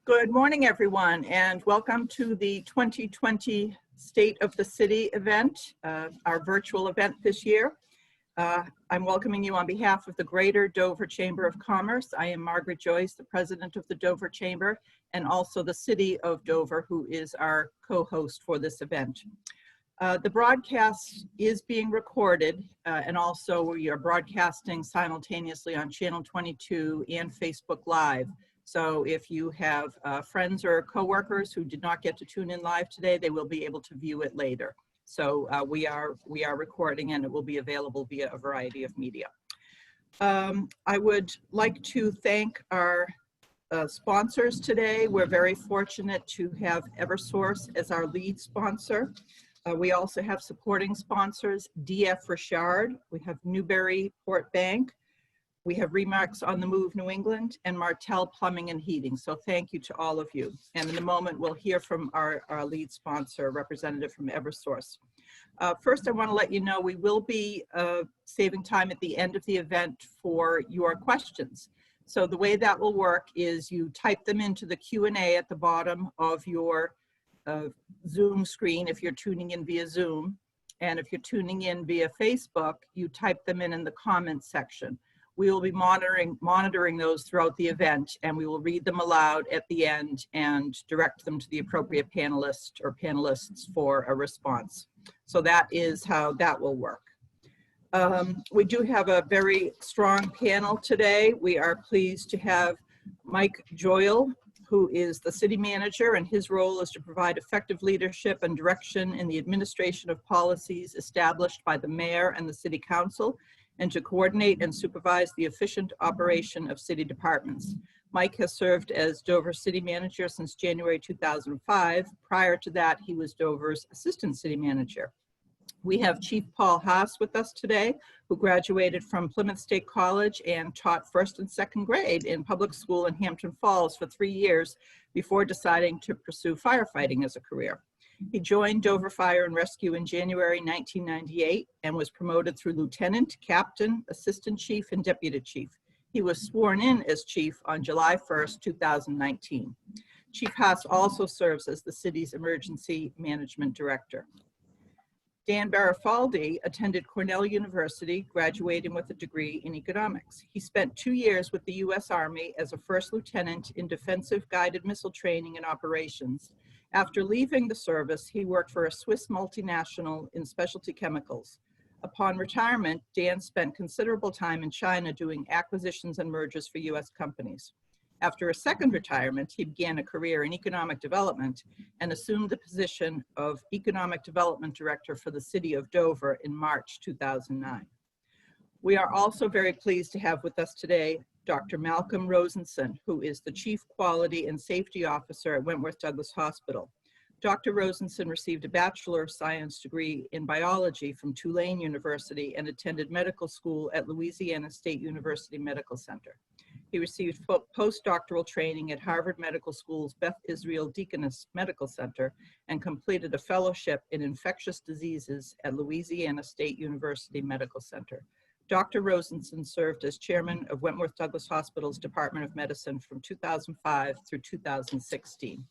Good morning, everyone, and welcome to the 2020 State of the City event, our virtual event this year. I'm welcoming you on behalf of the Greater Dover Chamber of Commerce. I am Margaret Joyce, the president of the Dover Chamber, and also the City of Dover, who is our co-host for this event. The broadcast is being recorded, and also we are broadcasting simultaneously on Channel 22 and Facebook Live. So if you have friends or coworkers who did not get to tune in live today, they will be able to view it later. So we are recording, and it will be available via a variety of media. I would like to thank our sponsors today. We're very fortunate to have Eversource as our lead sponsor. We also have supporting sponsors, D.F. Richard, we have Newburyport Bank, we have Remarks on the Move New England, and Martel Plumbing and Heating. So thank you to all of you. And in a moment, we'll hear from our lead sponsor, representative from Eversource. First, I want to let you know we will be saving time at the end of the event for your questions. So the way that will work is you type them into the Q&A at the bottom of your Zoom screen if you're tuning in via Zoom. And if you're tuning in via Facebook, you type them in the comments section. We will be monitoring those throughout the event, and we will read them aloud at the end and direct them to the appropriate panelist or panelists for a response. So that is how that will work. We do have a very strong panel today. We are pleased to have Mike Joyal, who is the city manager, and his role is to provide effective leadership and direction in the administration of policies established by the mayor and the city council, and to coordinate and supervise the efficient operation of city departments. Mike has served as Dover city manager since January 2005. Prior to that, he was Dover's assistant city manager. We have Chief Paul Haas with us today, who graduated from Plymouth State College and taught first and second grade in public school in Hampton Falls for 3 years before deciding to pursue firefighting as a career. He joined Dover Fire and Rescue in January 1998 and was promoted through lieutenant, captain, assistant chief, and deputy chief. He was sworn in as chief on July 1st, 2019. Chief Haas also serves as the city's emergency management director. Dan Barufaldi attended Cornell University, graduating with a degree in economics. He spent 2 years with the U.S. Army as a first lieutenant in defensive guided missile training and operations. After leaving the service, he worked for a Swiss multinational in specialty chemicals. Upon retirement, Dan spent considerable time in China doing acquisitions and mergers for U.S. companies. After a second retirement, he began a career in economic development and assumed the position of Economic Development Director for the City of Dover in March 2009. We are also very pleased to have with us today Dr. Malcolm Rosenson, who is the Chief Quality and Safety Officer at Wentworth-Douglass Hospital. Dr. Rosenson received a Bachelor of Science degree in biology from Tulane University and attended medical school at Louisiana State University Medical Center. He received postdoctoral training at Harvard Medical School's Beth Israel Deaconess Medical Center and completed a fellowship in infectious diseases at Louisiana State University Medical Center. Dr. Rosenson served as chairman of Wentworth-Douglass Hospital's Department of Medicine from 2005 through 2016.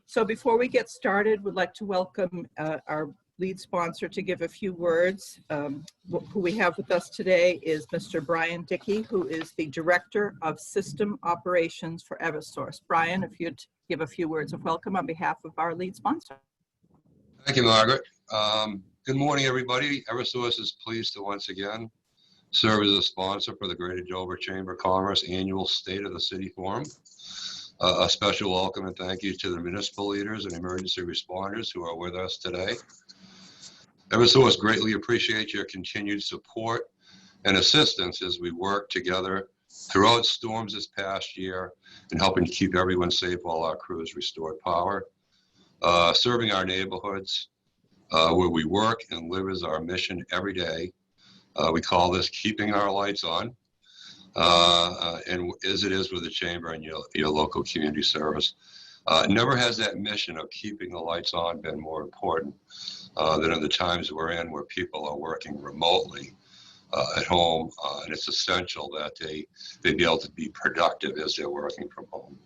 So before we get started, we'd like to welcome our lead sponsor to give a few words. Who we have with us today is Mr. Brian Dickey, who is the Director of System Operations for Eversource. Brian, if you'd give a few words of welcome on behalf of our lead sponsor. Thank you, Margaret. Good morning, everybody. Eversource is pleased to once again serve as a sponsor for the Greater Dover Chamber of Commerce Annual State of the City Forum. A special welcome and thank you to the municipal leaders and emergency responders who are with us today. Eversource greatly appreciates your continued support and assistance as we work together throughout storms this past year and helping to keep everyone safe while our crews restored power. Serving our neighborhoods where we work and live is our mission every day. We call this keeping our lights on, and as it is with the Chamber and your local community service. Never has that mission of keeping the lights on been more important than in the times we're in where people are working remotely at home, and it's essential that they be able to be productive as they're working from home.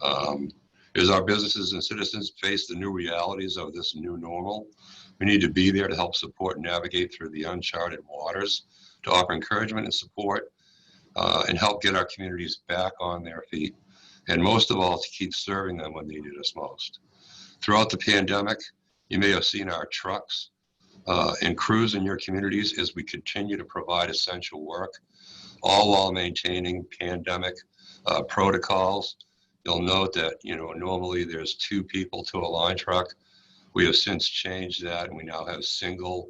As our businesses and citizens face the new realities of this new normal, we need to be there to help support and navigate through the uncharted waters, to offer encouragement and support, and help get our communities back on their feet. And most of all, to keep serving them when they need us most. Throughout the pandemic, you may have seen our trucks and crews in your communities as we continue to provide essential work, all while maintaining pandemic protocols. You'll note that, normally there's 2 people to a line truck. We have since changed that, and we now have single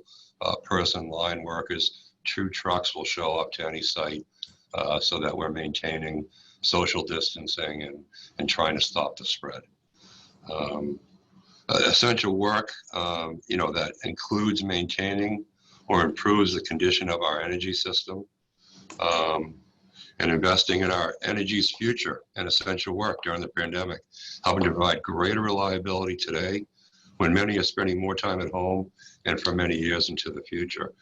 person line workers. 2 trucks will show up to any site so that we're maintaining social distancing and trying to stop the spread. Essential work, that includes maintaining or improves the condition of our energy system, and investing in our energy's future and essential work during the pandemic, helping to provide greater reliability today when many are spending more time at home and for many years into the future.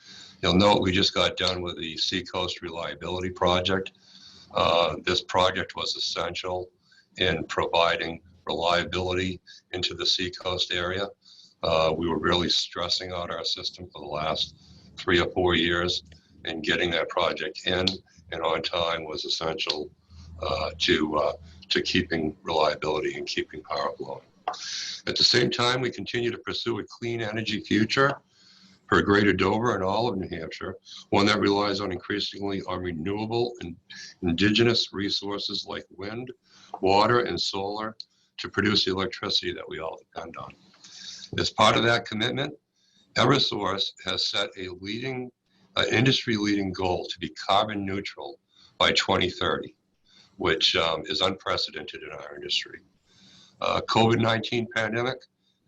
You'll note we just got done with the Seacoast Reliability Project. This project was essential in providing reliability into the Seacoast area. We were really stressing out our system for the last 3 or 4 years, and getting that project in and on time was essential to keeping reliability and keeping power flowing. At the same time, we continue to pursue a clean energy future for Greater Dover and all of New Hampshire, one that relies on increasingly on renewable and indigenous resources like wind, water, and solar to produce the electricity that we all depend on. As part of that commitment, Eversource has set a industry-leading goal to be carbon neutral by 2030, which is unprecedented in our industry. COVID-19 pandemic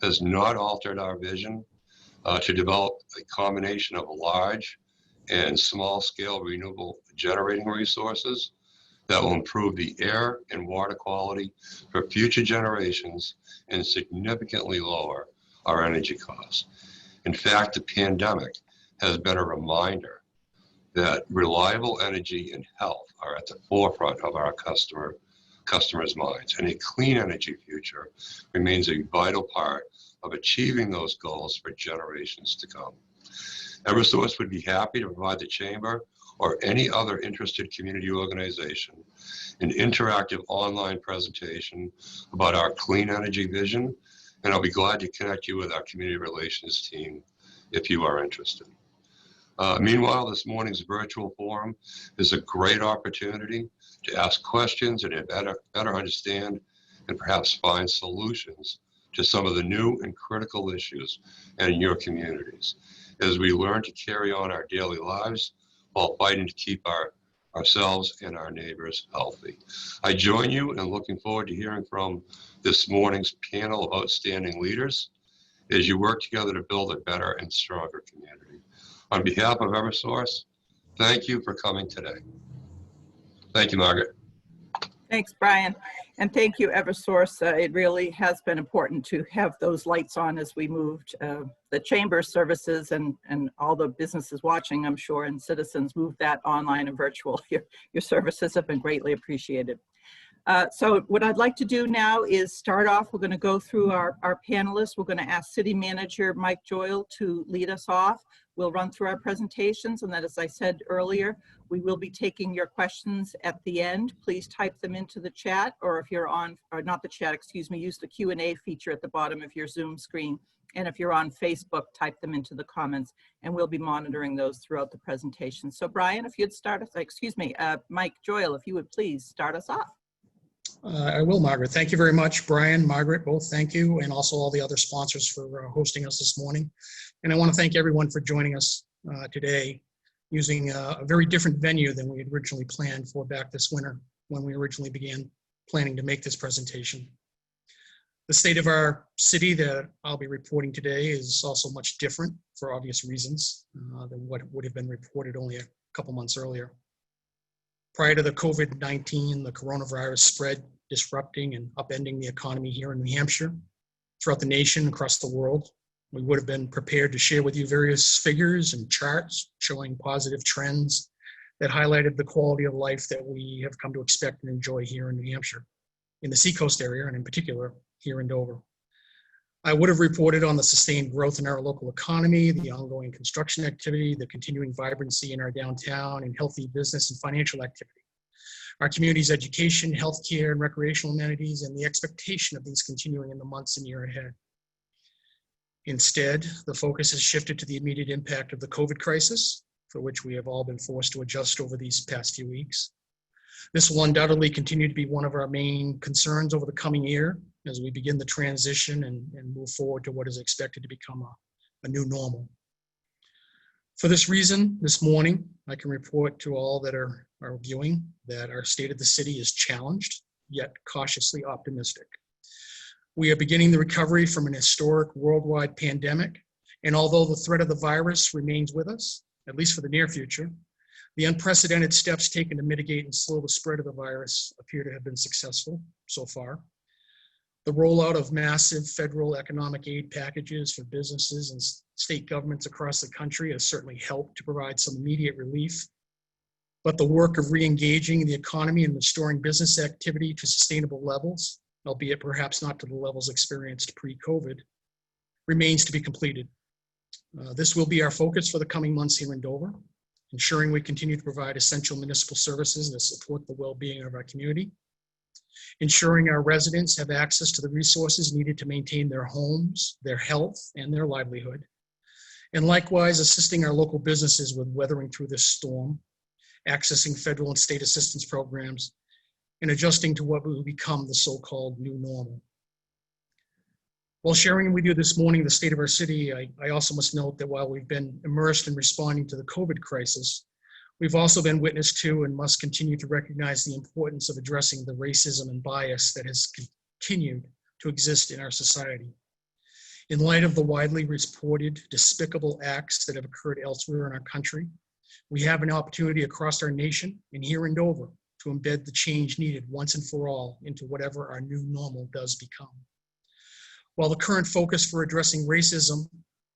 has not altered our vision to develop a combination of large and small-scale renewable generating resources that will improve the air and water quality for future generations and significantly lower our energy costs. In fact, the pandemic has been a reminder that reliable energy and health are at the forefront of our customers' minds, and a clean energy future remains a vital part of achieving those goals for generations to come. Eversource would be happy to provide the Chamber or any other interested community organization an interactive online presentation about our clean energy vision, and I'll be glad to connect you with our community relations team if you are interested. Meanwhile, this morning's virtual forum is a great opportunity to ask questions and better understand and perhaps find solutions to some of the new and critical issues in your communities as we learn to carry on our daily lives while fighting to keep ourselves and our neighbors healthy. I join you in looking forward to hearing from this morning's panel of outstanding leaders as you work together to build a better and stronger community. On behalf of Eversource, thank you for coming today. Thank you, Margaret. Thanks, Brian. And thank you, Eversource. It really has been important to have those lights on as we moved the Chamber services and all the businesses watching, I'm sure, and citizens moved that online and virtual. Your services have been greatly appreciated. So what I'd like to do now is start off. We're going to go through our panelists. We're going to ask City Manager Mike Joyal to lead us off. We'll run through our presentations, and then, as I said earlier, we will be taking your questions at the end. Please type them into the chat, or if you're on, or not the chat, excuse me, use the Q&A feature at the bottom of your Zoom screen. And if you're on Facebook, type them into the comments, and we'll be monitoring those throughout the presentation. So Brian, if you'd start us, Mike Joyal, if you would please start us off. I will, Margaret. Thank you very much, Brian, Margaret, both thank you, and also all the other sponsors for hosting us this morning. And I want to thank everyone for joining us today using a very different venue than we had originally planned for back this winter when we originally began planning to make this presentation. The state of our city that I'll be reporting today is also much different for obvious reasons than what would have been reported only a couple months earlier. Prior to the COVID-19, the coronavirus spread, disrupting and upending the economy here in New Hampshire, throughout the nation, across the world. We would have been prepared to share with you various figures and charts showing positive trends that highlighted the quality of life that we have come to expect and enjoy here in New Hampshire. in the Seacoast area, and in particular here in Dover. I would have reported on the sustained growth in our local economy, the ongoing construction activity, the continuing vibrancy in our downtown, and healthy business and financial activity. Our community's education, healthcare, and recreational amenities, and the expectation of these continuing in the months and year ahead. Instead, the focus has shifted to the immediate impact of the COVID crisis, for which we have all been forced to adjust over these past few weeks. This will undoubtedly continue to be one of our main concerns over the coming year as we begin the transition and move forward to what is expected to become a new normal. For this reason, this morning, I can report to all that are viewing that our state of the city is challenged, yet cautiously optimistic. We are beginning the recovery from an historic worldwide pandemic, and although the threat of the virus remains with us, at least for the near future, the unprecedented steps taken to mitigate and slow the spread of the virus appear to have been successful so far. The rollout of massive federal economic aid packages for businesses and state governments across the country has certainly helped to provide some immediate relief. But the work of re-engaging the economy and restoring business activity to sustainable levels, albeit perhaps not to the levels experienced pre-COVID, remains to be completed. This will be our focus for the coming months here in Dover, ensuring we continue to provide essential municipal services that support the well-being of our community, ensuring our residents have access to the resources needed to maintain their homes, their health, and their livelihood, and likewise assisting our local businesses with weathering through this storm, accessing federal and state assistance programs, and adjusting to what will become the so-called new normal. While sharing with you this morning the state of our city, I also must note that while we've been immersed in responding to the COVID crisis, we've also been witness to and must continue to recognize the importance of addressing the racism and bias that has continued to exist in our society. In light of the widely reported despicable acts that have occurred elsewhere in our country, we have an opportunity across our nation and here in Dover to embed the change needed once and for all into whatever our new normal does become. While the current focus for addressing racism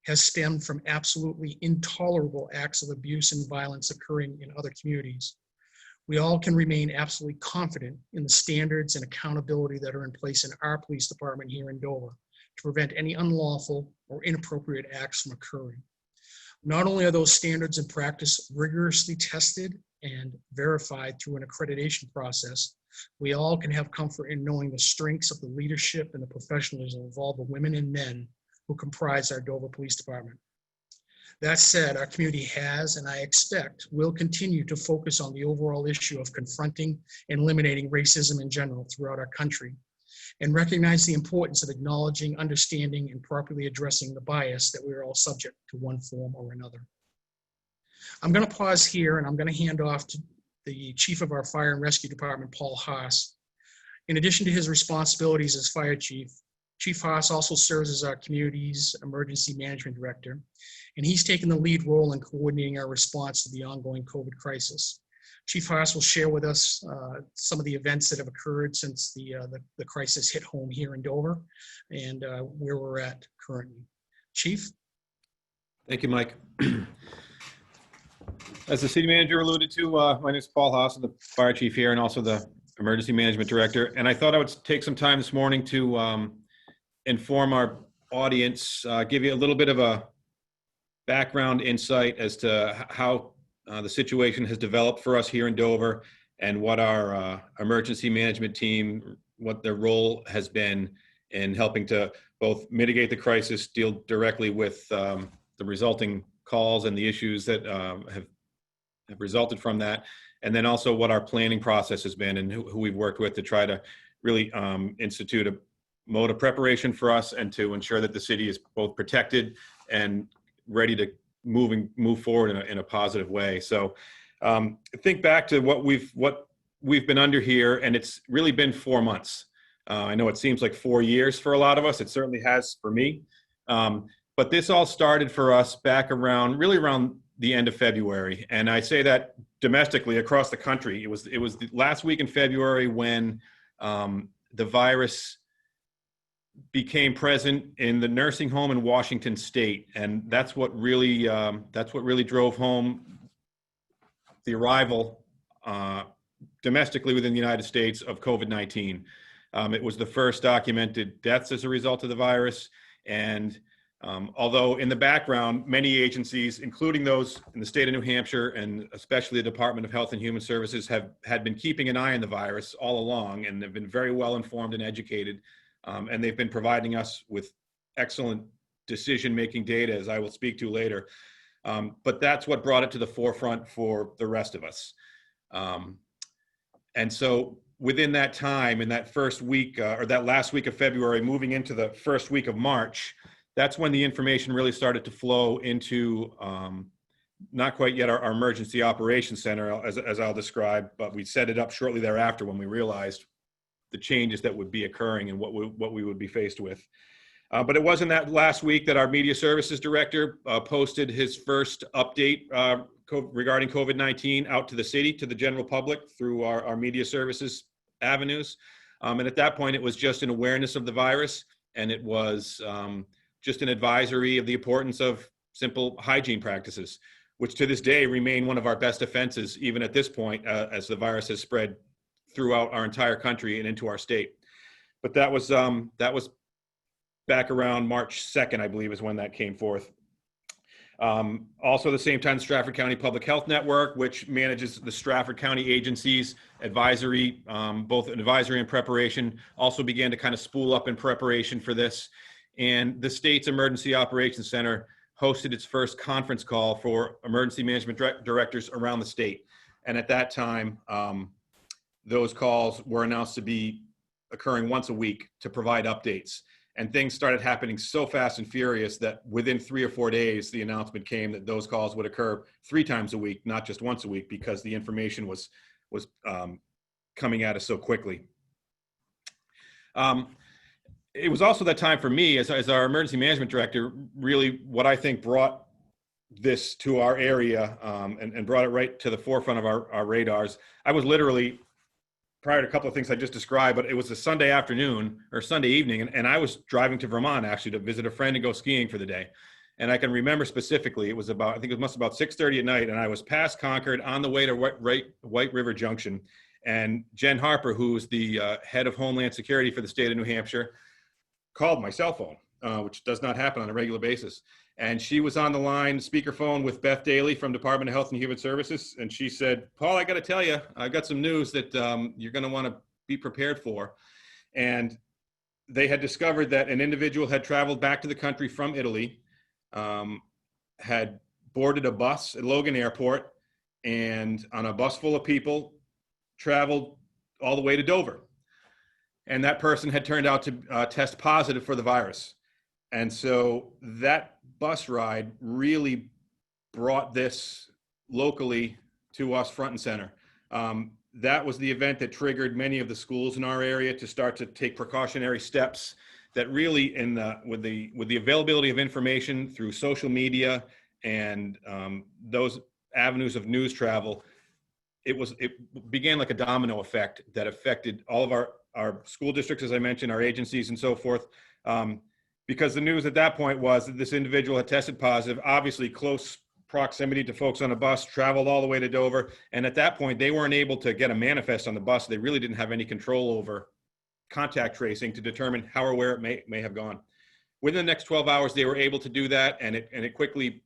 has stemmed from absolutely intolerable acts of abuse and violence occurring in other communities, we all can remain absolutely confident in the standards and accountability that are in place in our police department here in Dover to prevent any unlawful or inappropriate acts from occurring. Not only are those standards and practice rigorously tested and verified through an accreditation process, we all can have comfort in knowing the strengths of the leadership and the professionalism of all the women and men who comprise our Dover Police Department. That said, our community has, and I expect, will continue to focus on the overall issue of confronting and eliminating racism in general throughout our country, and recognize the importance of acknowledging, understanding, and properly addressing the bias that we are all subject to one form or another. I'm going to pause here and I'm going to hand off to the Chief of our Fire and Rescue Department, Paul Haas. In addition to his responsibilities as Fire Chief, Chief Haas also serves as our community's Emergency Management Director, and he's taken the lead role in coordinating our response to the ongoing COVID crisis. Chief Haas will share with us some of the events that have occurred since the crisis hit home here in Dover and where we're at currently. Chief? Thank you, Mike. As the city manager alluded to, my name is Paul Haas, I'm the fire chief here and also the emergency management director. And I thought I would take some time this morning to inform our audience, give you a little bit of a background insight as to how the situation has developed for us here in Dover and what our emergency management team, what their role has been in helping to both mitigate the crisis, deal directly with the resulting calls and the issues that have resulted from that, and then also what our planning process has been and who we've worked with to try to really institute a mode of preparation for us and to ensure that the city is both protected and ready to move forward in a positive way. So think back to what we've been under here, and it's really been 4 months. I know it seems like 4 years for a lot of us. It certainly has for me. But this all started for us back around the end of February. And I say that domestically across the country. It was the last week in February when the virus became present in the nursing home in Washington State. And that's what really drove home the arrival domestically within the United States of COVID-19. It was the first documented deaths as a result of the virus. And although in the background, many agencies, including those in the state of New Hampshire and especially the Department of Health and Human Services, had been keeping an eye on the virus all along, and they've been very well informed and educated. And they've been providing us with excellent decision-making data, as I will speak to later. But that's what brought it to the forefront for the rest of us. And so within that time, in that first week, or that last week of February, moving into the first week of March, that's when the information really started to flow into, not quite yet our emergency operations center, as I'll describe, but we set it up shortly thereafter when we realized the changes that would be occurring and what we would be faced with. But it wasn't that last week that our media services director posted his first update regarding COVID-19 out to the city, to the general public through our media services avenues. And at that point, it was just an awareness of the virus, and it was just an advisory of the importance of simple hygiene practices, which to this day remain one of our best defenses, even at this point, as the virus has spread throughout our entire country and into our state. But that was back around March 2nd, I believe, is when that came forth. Also, at the same time, the Stratford County Public Health Network, which manages the Stratford County agencies, advisory, both advisory and preparation, also began to kind of spool up in preparation for this. And the state's Emergency Operations Center hosted its first conference call for emergency management directors around the state. And at that time, those calls were announced to be occurring once a week to provide updates. And things started happening so fast and furious that within 3 or 4 days, the announcement came that those calls would occur 3 times a week, not just once a week, because the information was coming at us so quickly. It was also that time for me, as our emergency management director, really what I think brought this to our area and brought it right to the forefront of our radars. I was literally, prior to a couple of things I just described, but it was a Sunday afternoon or Sunday evening, and I was driving to Vermont actually to visit a friend and go skiing for the day. And I can remember specifically, it was about, I think it must have about 6:30 at night, and I was past Concord on the way to White River Junction. And Jen Harper, who's the head of Homeland Security for the state of New Hampshire, called my cell phone, which does not happen on a regular basis. And she was on the line, speakerphone, with Beth Daly from Department of Health and Human Services. And she said, "Paul, I got to tell you, I've got some news that you're going to want to be prepared for." And they had discovered that an individual had traveled back to the country from Italy, had boarded a bus at Logan Airport, and on a bus full of people, traveled all the way to Dover. And that person had turned out to test positive for the virus. And so that bus ride really brought this locally to us front and center. That was the event that triggered many of the schools in our area to start to take precautionary steps that really, with the availability of information through social media and those avenues of news travel, it began like a domino effect that affected all of our school districts, as I mentioned, our agencies and so forth. Because the news at that point was that this individual had tested positive, obviously close proximity to folks on a bus, traveled all the way to Dover. And at that point, they weren't able to get a manifest on the bus. They really didn't have any control over contact tracing to determine how or where it may have gone. Within the next 12 hours, they were able to do that, and it quickly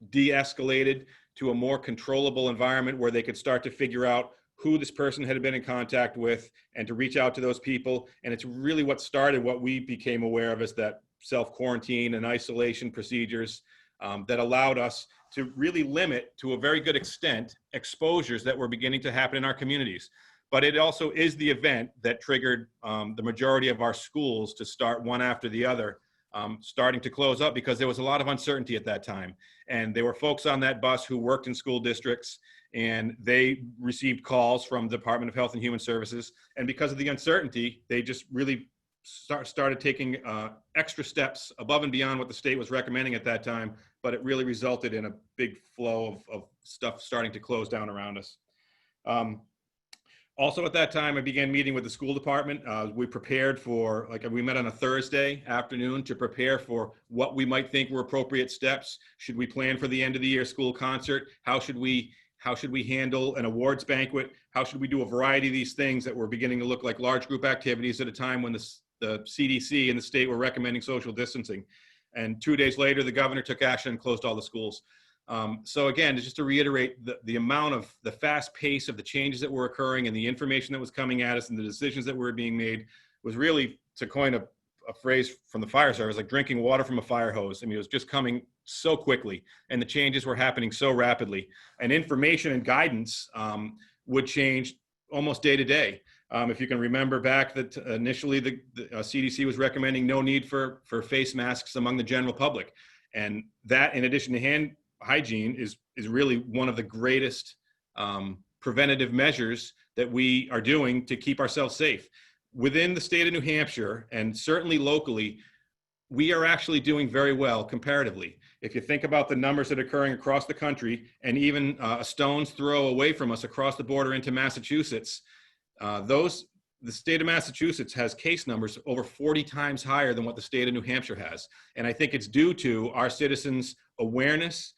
de-escalated to a more controllable environment where they could start to figure out who this person had been in contact with and to reach out to those people. And it's really what started what we became aware of as that self-quarantine and isolation procedures that allowed us to really limit, to a very good extent, exposures that were beginning to happen in our communities. But it also is the event that triggered the majority of our schools to start one after the other, starting to close up, because there was a lot of uncertainty at that time. And there were folks on that bus who worked in school districts, and they received calls from the Department of Health and Human Services. And because of the uncertainty, they just really started taking extra steps above and beyond what the state was recommending at that time. But it really resulted in a big flow of stuff starting to close down around us. Also at that time, I began meeting with the school department. We prepared for, we met on a Thursday afternoon to prepare for what we might think were appropriate steps. Should we plan for the end of the year school concert? How should we How should we handle an awards banquet? How should we do a variety of these things that were beginning to look like large group activities at a time when the CDC and the state were recommending social distancing? And 2 days later, the governor took action and closed all the schools. So again, just to reiterate, the amount of the fast pace of the changes that were occurring and the information that was coming at us and the decisions that were being made was really, to coin a phrase from the fire service, like drinking water from a fire hose. I mean, it was just coming so quickly, and the changes were happening so rapidly. And information and guidance would change almost day to day. If you can remember back that initially the CDC was recommending no need for face masks among the general public. And that, in addition to hand hygiene, is really one of the greatest preventative measures that we are doing to keep ourselves safe. Within the state of New Hampshire, and certainly locally, we are actually doing very well comparatively. If you think about the numbers that are occurring across the country, and even a stone's throw away from us across the border into Massachusetts, the state of Massachusetts has case numbers over 40 times higher than what the state of New Hampshire has. And I think it's due to our citizens' awareness,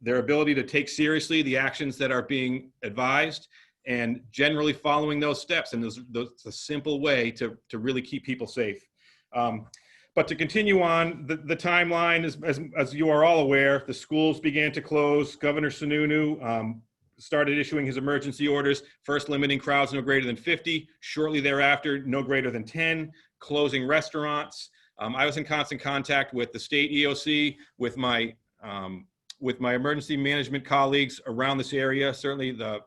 their ability to take seriously the actions that are being advised, and generally following those steps. And that's a simple way to really keep people safe. But to continue on, the timeline, as you are all aware, the schools began to close. Governor Sununu started issuing his emergency orders, first limiting crowds no greater than 50, shortly thereafter, no greater than 10, closing restaurants. I was in constant contact with the state EOC, with my emergency management colleagues around this area, certainly the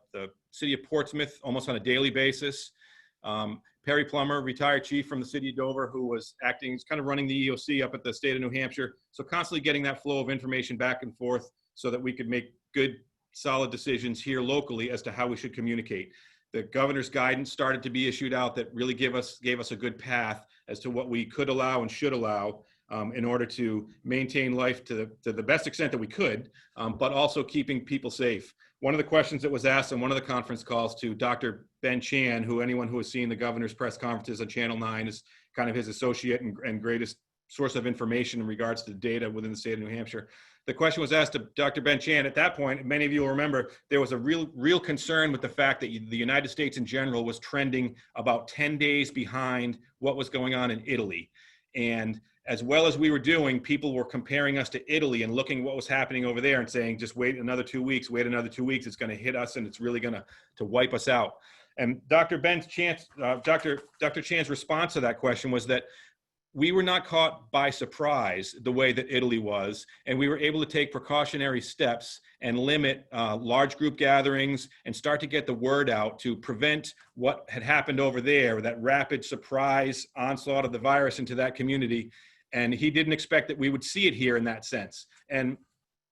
city of Portsmouth, almost on a daily basis. Perry Plummer, retired chief from the city of Dover, who was acting, kind of running the EOC up at the state of New Hampshire. So constantly getting that flow of information back and forth so that we could make good, solid decisions here locally as to how we should communicate. The governor's guidance started to be issued out that really gave us a good path as to what we could allow and should allow in order to maintain life to the best extent that we could, but also keeping people safe. One of the questions that was asked in one of the conference calls to Dr. Ben Chan, who anyone who has seen the governor's press conferences on Channel 9 is kind of his associate and greatest source of information in regards to data within the state of New Hampshire. The question was asked to Dr. Ben Chan. At that point, many of you will remember, there was a real concern with the fact that the United States in general was trending about 10 days behind what was going on in Italy. And as well as we were doing, people were comparing us to Italy and looking what was happening over there and saying, just wait another 2 weeks, it's going to hit us and it's really going to wipe us out. And Dr. Chan's response to that question was that we were not caught by surprise the way that Italy was, and we were able to take precautionary steps and limit large group gatherings and start to get the word out to prevent what had happened over there, that rapid surprise onslaught of the virus into that community. And he didn't expect that we would see it here in that sense. And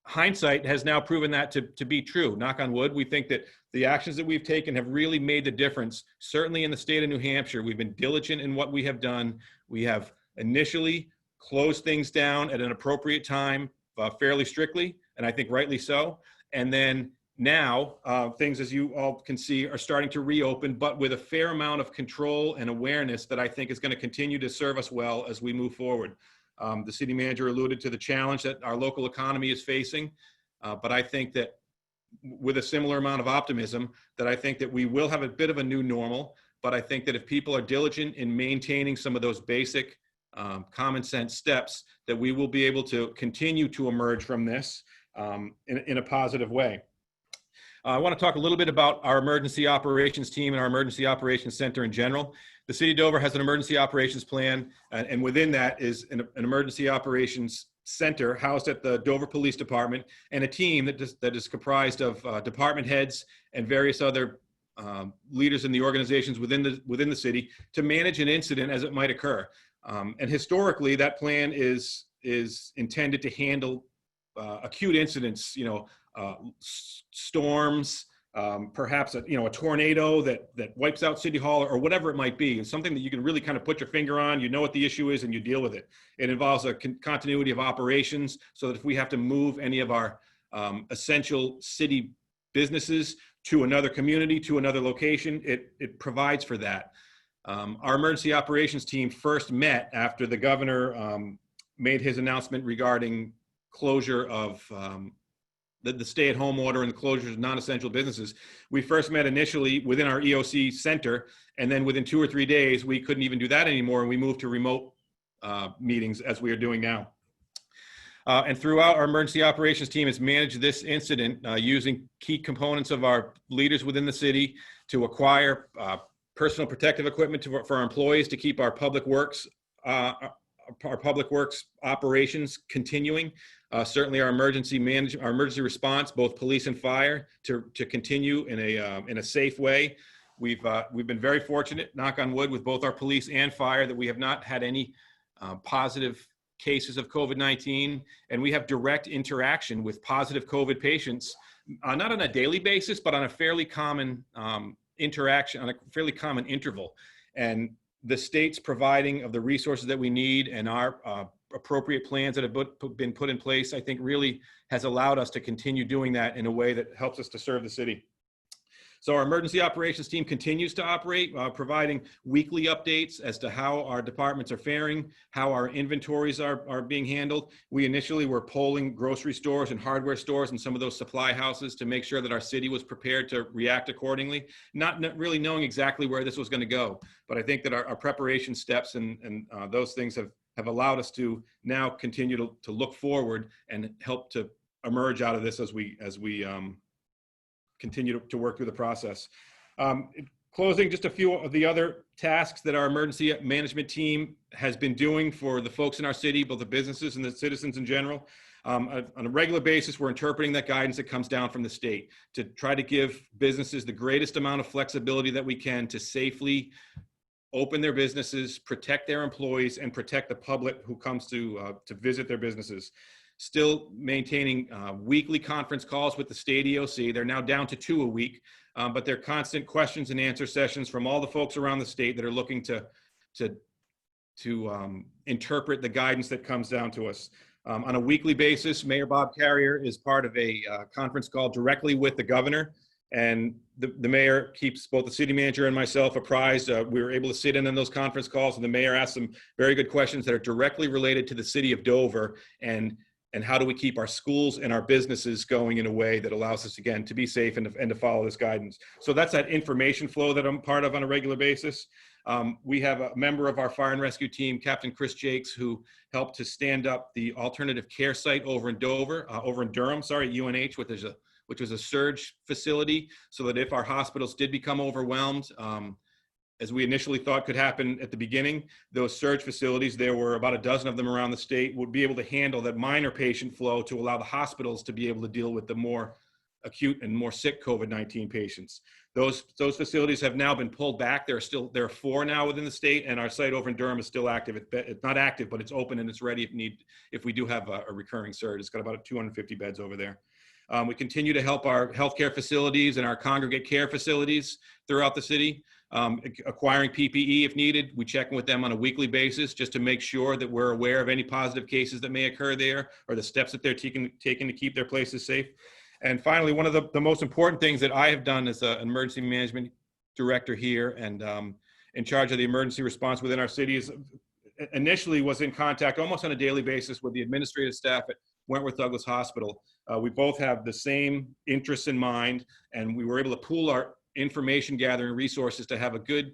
hindsight has now proven that to be true. Knock on wood, we think that the actions that we've taken have really made the difference. Certainly in the state of New Hampshire, we've been diligent in what we have done. We have initially closed things down at an appropriate time, fairly strictly, and I think rightly so. And then now, things, as you all can see, are starting to reopen, but with a fair amount of control and awareness that I think is going to continue to serve us well as we move forward. The city manager alluded to the challenge that our local economy is facing, but I think that with a similar amount of optimism, that I think that we will have a bit of a new normal, but I think that if people are diligent in maintaining some of those basic common sense steps, that we will be able to continue to emerge from this in a positive way. I want to talk a little bit about our emergency operations team and our emergency operations center in general. The city of Dover has an emergency operations plan, and within that is an emergency operations center housed at the Dover Police Department, and a team that is comprised of department heads and various other leaders in the organizations within the city to manage an incident as it might occur. And historically, that plan is intended to handle acute incidents, storms, perhaps a tornado that wipes out City Hall or whatever it might be. It's something that you can really kind of put your finger on, you know what the issue is, and you deal with it. It involves a continuity of operations so that if we have to move any of our essential city businesses to another community, to another location, it provides for that. Our emergency operations team first met after the governor made his announcement regarding closure of the stay-at-home order and the closures of non-essential businesses. We first met initially within our EOC center, and then within 2 or 3 days, we couldn't even do that anymore, and we moved to remote meetings as we are doing now. And throughout, our emergency operations team has managed this incident using key components of our leaders within the city to acquire personal protective equipment for our employees to keep our public works operations continuing. Certainly, our emergency response, both police and fire, to continue in a safe way. We've been very fortunate, knock on wood, with both our police and fire, that we have not had any positive cases of COVID-19, and we have direct interaction with positive COVID patients, not on a daily basis, but on a fairly common interaction, on a fairly common interval. And the state's providing of the resources that we need and our appropriate plans that have been put in place, I think really has allowed us to continue doing that in a way that helps us to serve the city. So our emergency operations team continues to operate, providing weekly updates as to how our departments are faring, how our inventories are being handled. We initially were polling grocery stores and hardware stores and some of those supply houses to make sure that our city was prepared to react accordingly, not really knowing exactly where this was going to go. But I think that our preparation steps and those things have allowed us to now continue to look forward and help to emerge out of this as we continue to work through the process. Closing, just a few of the other tasks that our emergency management team has been doing for the folks in our city, both the businesses and the citizens in general. On a regular basis, we're interpreting that guidance that comes down from the state to try to give businesses the greatest amount of flexibility that we can to safely open their businesses, protect their employees, and protect the public who comes to visit their businesses. Still maintaining weekly conference calls with the state EOC. They're now down to 2 a week, but they're constant questions and answer sessions from all the folks around the state that are looking to interpret the guidance that comes down to us. On a weekly basis, Mayor Bob Carrier is part of a conference call directly with the governor, and the mayor keeps both the city manager and myself apprised. We were able to sit in on those conference calls, and the mayor asked some very good questions that are directly related to the city of Dover and how do we keep our schools and our businesses going in a way that allows us, again, to be safe and to follow this guidance. So that's that information flow that I'm part of on a regular basis. We have a member of our fire and rescue team, Captain Chris Jakes, who helped to stand up the alternative care site over in Durham, UNH, which was a surge facility, so that if our hospitals did become overwhelmed, as we initially thought could happen at the beginning, those surge facilities, there were about a dozen of them around the state, would be able to handle that minor patient flow to allow the hospitals to be able to deal with the more acute and more sick COVID-19 patients. Those facilities have now been pulled back. There are 4 now within the state, and our site over in Durham is still active. It's not active, but it's open and it's ready if we do have a recurring surge. It's got about 250 beds over there. We continue to help our healthcare facilities and our congregate care facilities throughout the city, acquiring PPE if needed. We check in with them on a weekly basis just to make sure that we're aware of any positive cases that may occur there or the steps that they're taking to keep their places safe. And finally, one of the most important things that I have done as an emergency management director here and in charge of the emergency response within our city is initially was in contact almost on a daily basis with the administrative staff at Wentworth-Douglass Hospital. We both have the same interests in mind, and we were able to pool our information gathering resources to have a good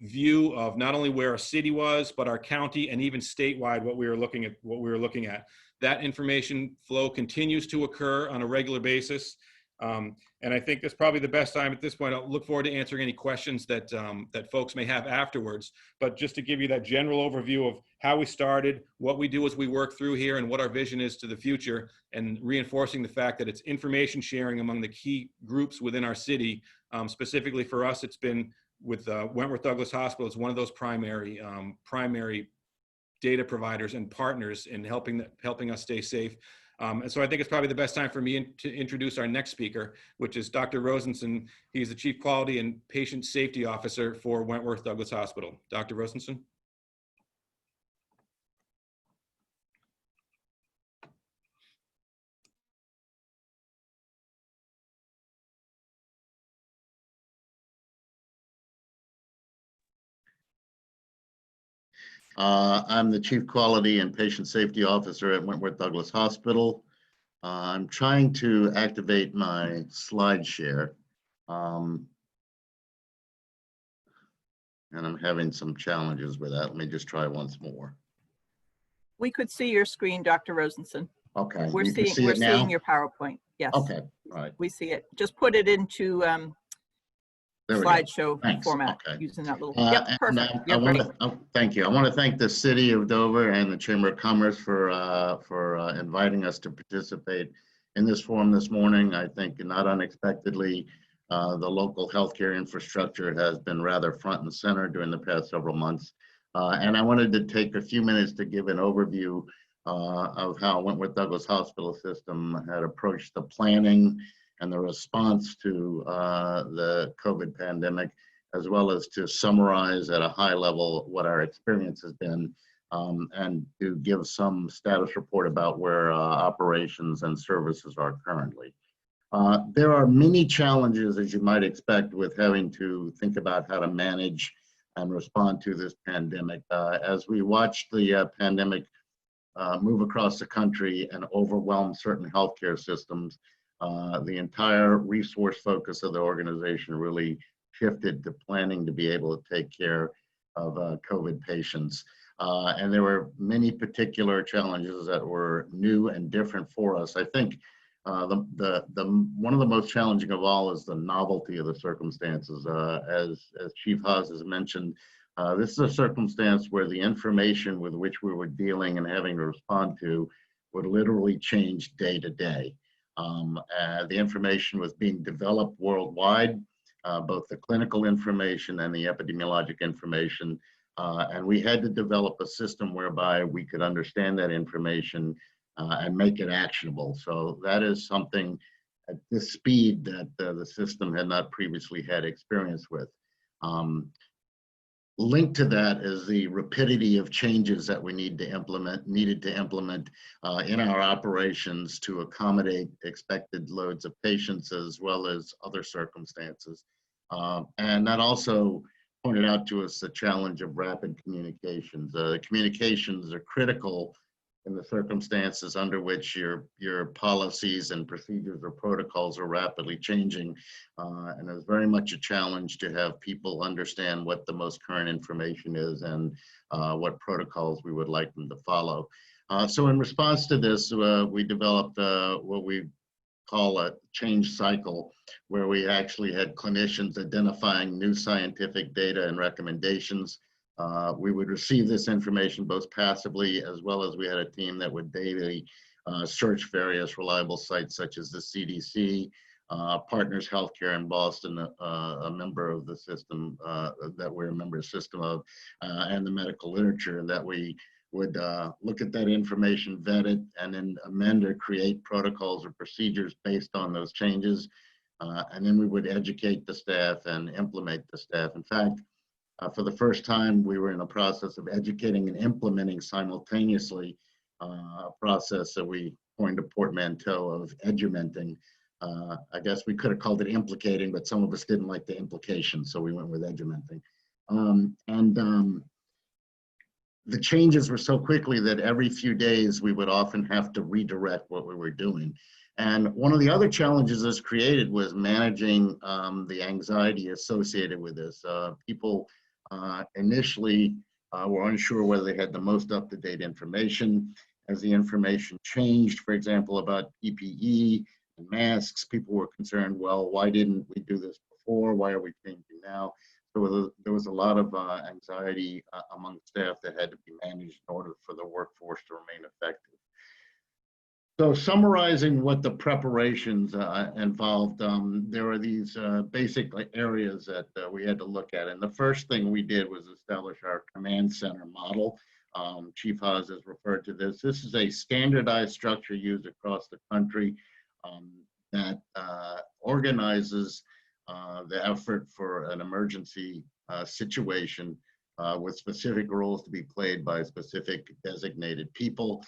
view of not only where our city was, but our county and even statewide what we were looking at. That information flow continues to occur on a regular basis. And I think that's probably the best time at this point. I'll look forward to answering any questions that folks may have afterwards. But just to give you that general overview of how we started, what we do as we work through here, and what our vision is to the future, and reinforcing the fact that it's information sharing among the key groups within our city. Specifically for us, it's been with Wentworth-Douglass Hospital as one of those primary data providers and partners in helping us stay safe. And so I think it's probably the best time for me to introduce our next speaker, which is Dr. Rosenson. He's the Chief Quality and Patient Safety Officer for Wentworth-Douglass Hospital. Dr. Rosenson. I'm the Chief Quality and Patient Safety Officer at Wentworth-Douglass Hospital. I'm trying to activate my slide share. And I'm having some challenges with that. Let me just try once more. We could see your screen, Dr. Rosenson. Okay, We're you can seeing, see we're it now? seeing your PowerPoint. Yes. Okay, all right. We see it. Just put it into There we go. slideshow Thanks. format Okay. using that little, And, yep, perfect. I You're want great. to thank you. I want to thank the City of Dover and the Chamber of Commerce for inviting us to participate in this forum this morning. I think not unexpectedly, the local healthcare infrastructure has been rather front and center during the past several months. And I wanted to take a few minutes to give an overview of how Wentworth-Douglass Hospital System had approached the planning and the response to the COVID pandemic, as well as to summarize at a high level what our experience has been, and to give some status report about where operations and services are currently. There are many challenges, as you might expect, with having to think about how to manage and respond to this pandemic. As we watched the pandemic move across the country and overwhelm certain healthcare systems, the entire resource focus of the organization really shifted to planning to be able to take care of COVID patients. And there were many particular challenges that were new and different for us. I think one of the most challenging of all is the novelty of the circumstances. As Chief Haas has mentioned, this is a circumstance where the information with which we were dealing and having to respond to would literally change day to day. The information was being developed worldwide, both the clinical information and the epidemiologic information. And we had to develop a system whereby we could understand that information and make it actionable. So that is something at this speed that the system had not previously had experience with. Linked to that is the rapidity of changes that we needed to implement in our operations to accommodate expected loads of patients as well as other circumstances. And that also pointed out to us the challenge of rapid communications. Communications are critical in the circumstances under which your policies and procedures or protocols are rapidly changing. And it's very much a challenge to have people understand what the most current information is and what protocols we would like them to follow. So in response to this, we developed what we call a change cycle, where we actually had clinicians identifying new scientific data and recommendations. We would receive this information both passively, as well as we had a team that would daily search various reliable sites such as the CDC, Partners Healthcare in Boston, a member of the system that we're a member of the system of, and the medical literature, that we would look at that information, vet it, and then amend or create protocols or procedures based on those changes. And then we would educate the staff and implement the staff. In fact, for the first time, we were in a process of educating and implementing simultaneously a process that we coined a portmanteau of edumenting. I guess we could have called it implicating, but some of us didn't like the implication, so we went with edumenting. The changes were so quickly that every few days we would often have to redirect what we were doing. And one of the other challenges this created was managing the anxiety associated with this. People initially were unsure whether they had the most up-to-date information. As the information changed, for example, about PPE and masks, people were concerned, well, why didn't we do this before? Why are we changing now? So there was a lot of anxiety among staff that had to be managed in order for the workforce to remain effective. So summarizing what the preparations involved, there are these basic areas that we had to look at. And the first thing we did was establish our command center model. Chief Haas has referred to this. This is a standardized structure used across the country that organizes the effort for an emergency situation with specific roles to be played by specific designated people.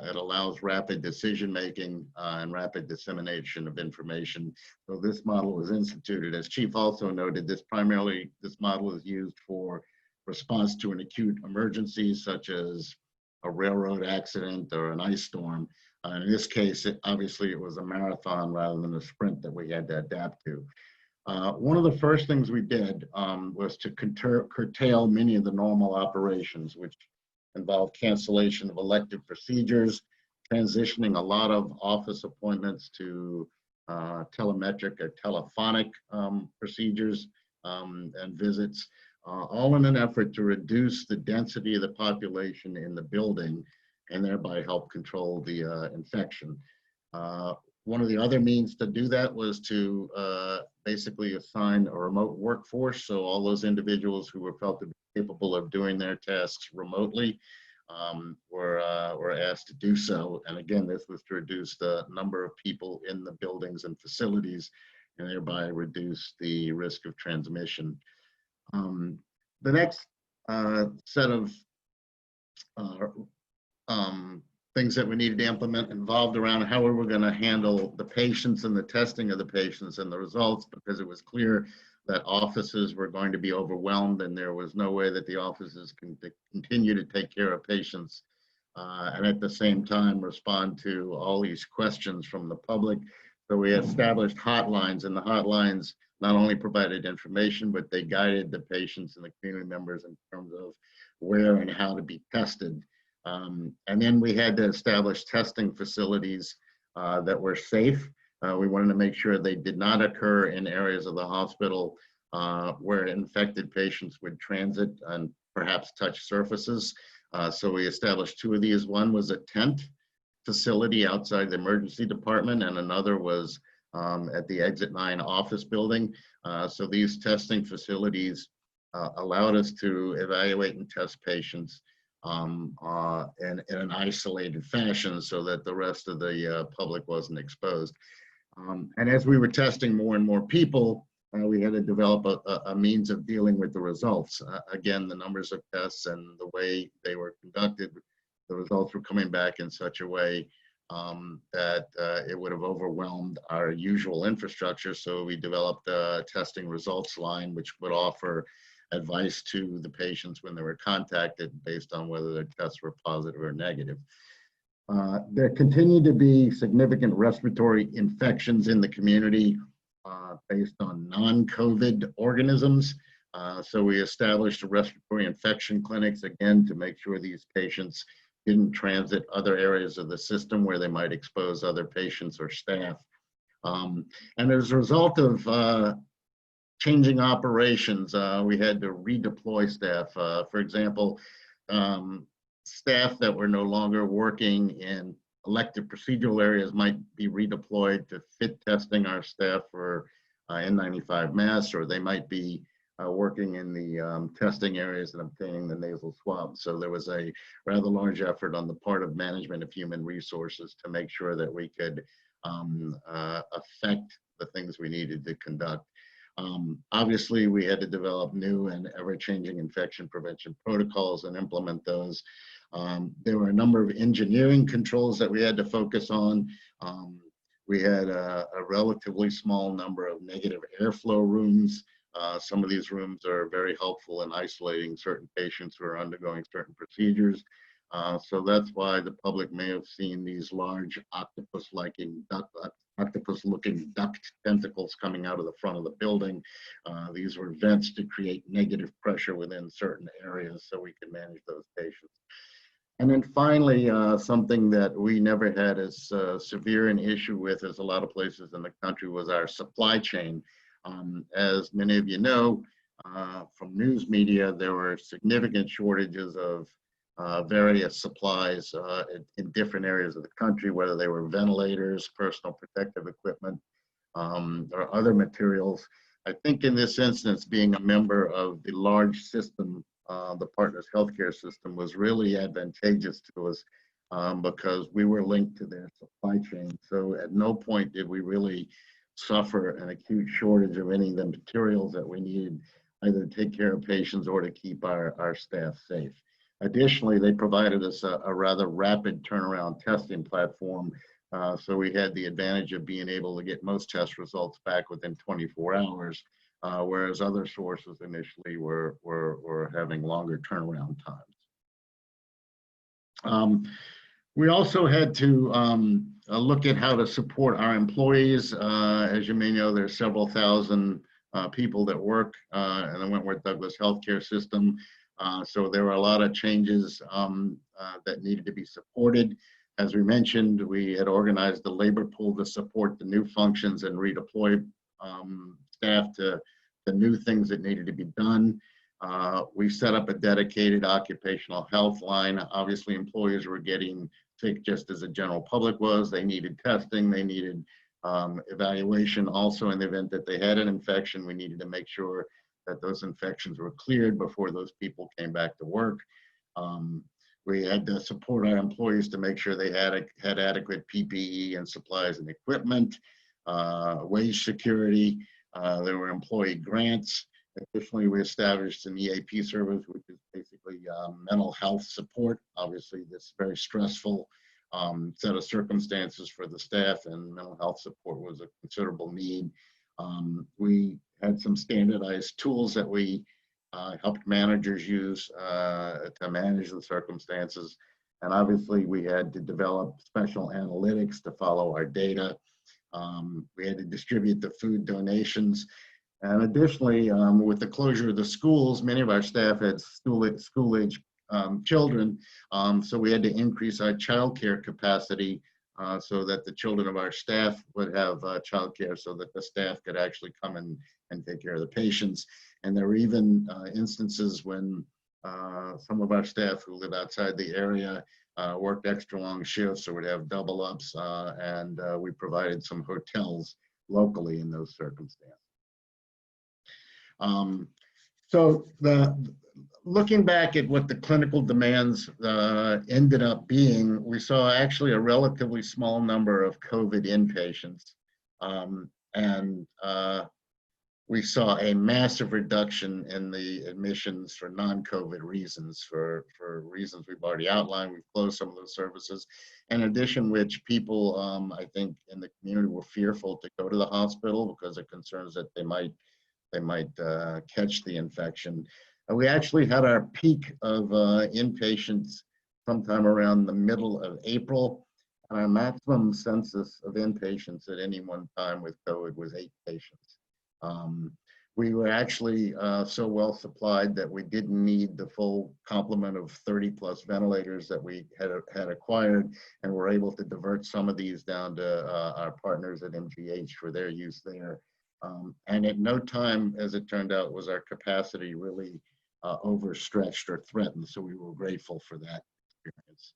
It allows rapid decision-making and rapid dissemination of information. So this model was instituted. As Chief also noted, this model is used for response to an acute emergency, such as a railroad accident or an ice storm. In this case, obviously it was a marathon rather than a sprint that we had to adapt to. One of the first things we did was to curtail many of the normal operations, which involved cancellation of elective procedures, transitioning a lot of office appointments to telemetric or telephonic procedures and visits, all in an effort to reduce the density of the population in the building and thereby help control the infection. One of the other means to do that was to basically assign a remote workforce. So all those individuals who were felt to be capable of doing their tasks remotely were asked to do so. And again, this was to reduce the number of people in the buildings and facilities and thereby reduce the risk of transmission. The next set of things that we needed to implement involved around how we were going to handle the patients and the testing of the patients and the results, because it was clear that offices were going to be overwhelmed and there was no way that the offices can continue to take care of patients and at the same time respond to all these questions from the public. So we established hotlines, and the hotlines not only provided information, but they guided the patients and the community members in terms of where and how to be tested. And then we had to establish testing facilities that were safe. We wanted to make sure they did not occur in areas of the hospital where infected patients would transit and perhaps touch surfaces. So we established two of these. One was a tent facility outside the emergency department, and another was at the Exit 9 office building. So these testing facilities allowed us to evaluate and test patients in an isolated fashion so that the rest of the public wasn't exposed. And as we were testing more and more people, we had to develop a means of dealing with the results. Again, the numbers of tests and the way they were conducted, the results were coming back in such a way that it would have overwhelmed our usual infrastructure. So we developed a testing results line, which would offer advice to the patients when they were contacted based on whether their tests were positive or negative. There continued to be significant respiratory infections in the community based on non-COVID organisms. So we established respiratory infection clinics, again, to make sure these patients didn't transit other areas of the system where they might expose other patients or staff. And as a result of changing operations, we had to redeploy staff. For example, staff that were no longer working in elective procedural areas might be redeployed to fit testing our staff for N95 masks, or they might be working in the testing areas and obtaining the nasal swabs. So there was a rather large effort on the part of management of human resources to make sure that we could affect the things we needed to conduct. Obviously, we had to develop new and ever-changing infection prevention protocols and implement those. There were a number of engineering controls that we had to focus on. We had a relatively small number of negative airflow rooms. Some of these rooms are very helpful in isolating certain patients who are undergoing certain procedures. So that's why the public may have seen these large octopus-looking duct tentacles coming out of the front of the building. These were vents to create negative pressure within certain areas so we could manage those patients. And then finally, something that we never had as severe an issue with as a lot of places in the country was our supply chain. As many of you know, from news media, there were significant shortages of various supplies in different areas of the country, whether they were ventilators, personal protective equipment, or other materials. I think in this instance, being a member of the large system, the Partners Healthcare system, was really advantageous to us because we were linked to their supply chain. So at no point did we really suffer an acute shortage of any of the materials that we needed, either to take care of patients or to keep our staff safe. Additionally, they provided us a rather rapid turnaround testing platform. So we had the advantage of being able to get most test results back within 24 hours, whereas other sources initially were having longer turnaround times. We also had to look at how to support our employees. As you may know, there's several thousand people that work in the Wentworth-Douglass healthcare system. So there were a lot of changes that needed to be supported. As we mentioned, we had organized the labor pool to support the new functions and redeploy staff to the new things that needed to be done. We set up a dedicated occupational health line. Obviously, employees were getting sick just as the general public was. They needed testing, they needed evaluation. Also, in the event that they had an infection, we needed to make sure that those infections were cleared before those people came back to work. We had to support our employees to make sure they had adequate PPE and supplies and equipment, wage security. There were employee grants. Additionally, we established an EAP service, which is basically mental health support. Obviously, this very stressful set of circumstances for the staff, and mental health support was a considerable need. We had some standardized tools that we helped managers use to manage the circumstances. And obviously, we had to develop special analytics to follow our data. We had to distribute the food donations. And additionally, with the closure of the schools, many of our staff had school-age children, so we had to increase our childcare capacity so that the children of our staff would have childcare, so that the staff could actually come and take care of the patients. And there were even instances when some of our staff who live outside the area worked extra long shifts or would have double ups, and we provided some hotels locally in those circumstances. So looking back at what the clinical demands ended up being, we saw actually a relatively small number of COVID inpatients. And we saw a massive reduction in the admissions for non-COVID reasons, for reasons we've already outlined. We've closed some of those services. In addition, which people, I think, in the community were fearful to go to the hospital because of concerns that they might catch the infection. We actually had our peak of inpatients sometime around the middle of April. And our maximum census of inpatients at any one time with COVID was 8 patients. We were actually so well supplied that we didn't need the full complement of 30+ ventilators that we had acquired, and were able to divert some of these down to our partners at MGH for their use there. And at no time, as it turned out, was our capacity really overstretched or threatened. So we were grateful for that experience.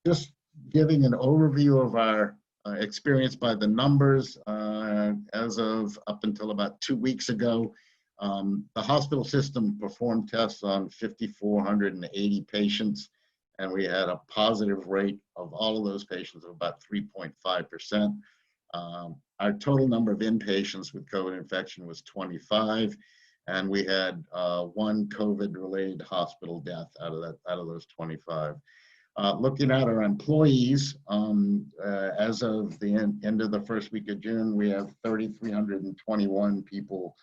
Just giving an overview of our experience by the numbers, as of up until about 2 weeks ago, the hospital system performed tests on 5,480 patients, and we had a positive rate of all of those patients of about 3.5%. Our total number of inpatients with COVID infection was 25, and we had 1 COVID-related hospital death out of those 25. Looking at our employees, as of the end of the first week of June, we have 3,321 people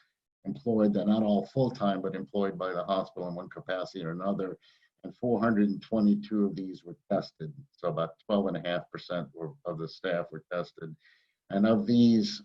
employed. They're not all full-time, but employed by the hospital in one capacity or another. And 422 of these were tested. So about 12.5% of the staff were tested. And of these,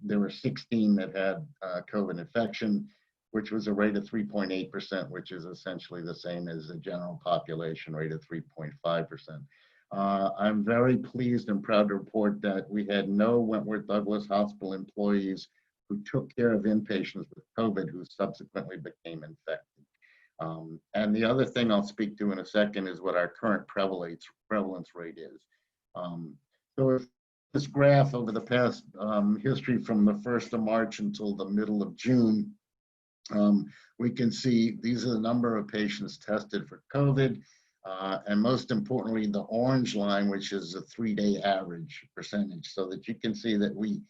there were 16 that had COVID infection, which was a rate of 3.8%, which is essentially the same as the general population rate of 3.5%. I'm very pleased and proud to report that we had no Wentworth-Douglass Hospital employees who took care of inpatients with COVID who subsequently became infected. And the other thing I'll speak to in a second is what our current prevalence rate is. So if this graph over the past history from the 1st of March until the middle of June, we can see these are the number of patients tested for COVID, and most importantly, the orange line, which is a 3-day average percentage, so that you can see that we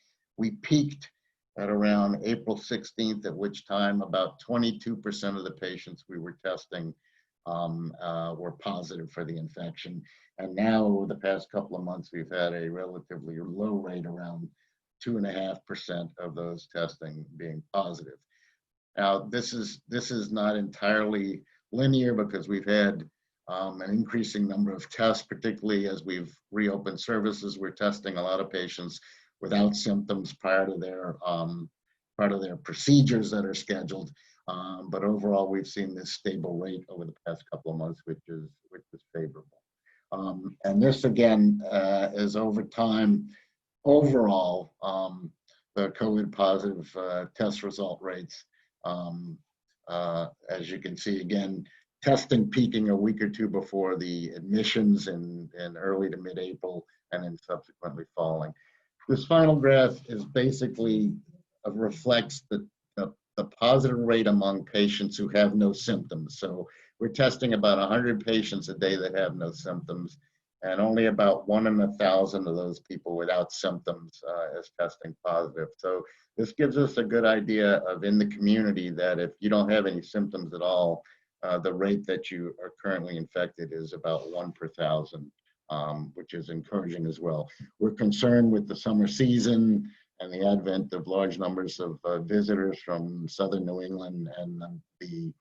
peaked at around April 16th, at which time about 22% of the patients we were testing were positive for the infection. And now, over the past couple of months, we've had a relatively low rate, around 2.5% of those testing being positive. Now, this is not entirely linear, because we've had an increasing number of tests, particularly as we've reopened services. We're testing a lot of patients without symptoms prior to their procedures that are scheduled. But overall, we've seen this stable rate over the past couple of months, which is favorable. And this again is over time. Overall, the COVID positive test result rates, as you can see, again, testing peaking a week or two before the admissions in early to mid-April, and then subsequently falling. This final graph is basically reflects the positive rate among patients who have no symptoms. So we're testing about 100 patients a day that have no symptoms, and only about 1 in 1,000 of those people without symptoms is testing positive. So this gives us a good idea of, in the community, that if you don't have any symptoms at all, the rate that you are currently infected is about 1 per 1,000, which is encouraging as well. We're concerned with the summer season and the advent of large numbers of visitors from southern New England and the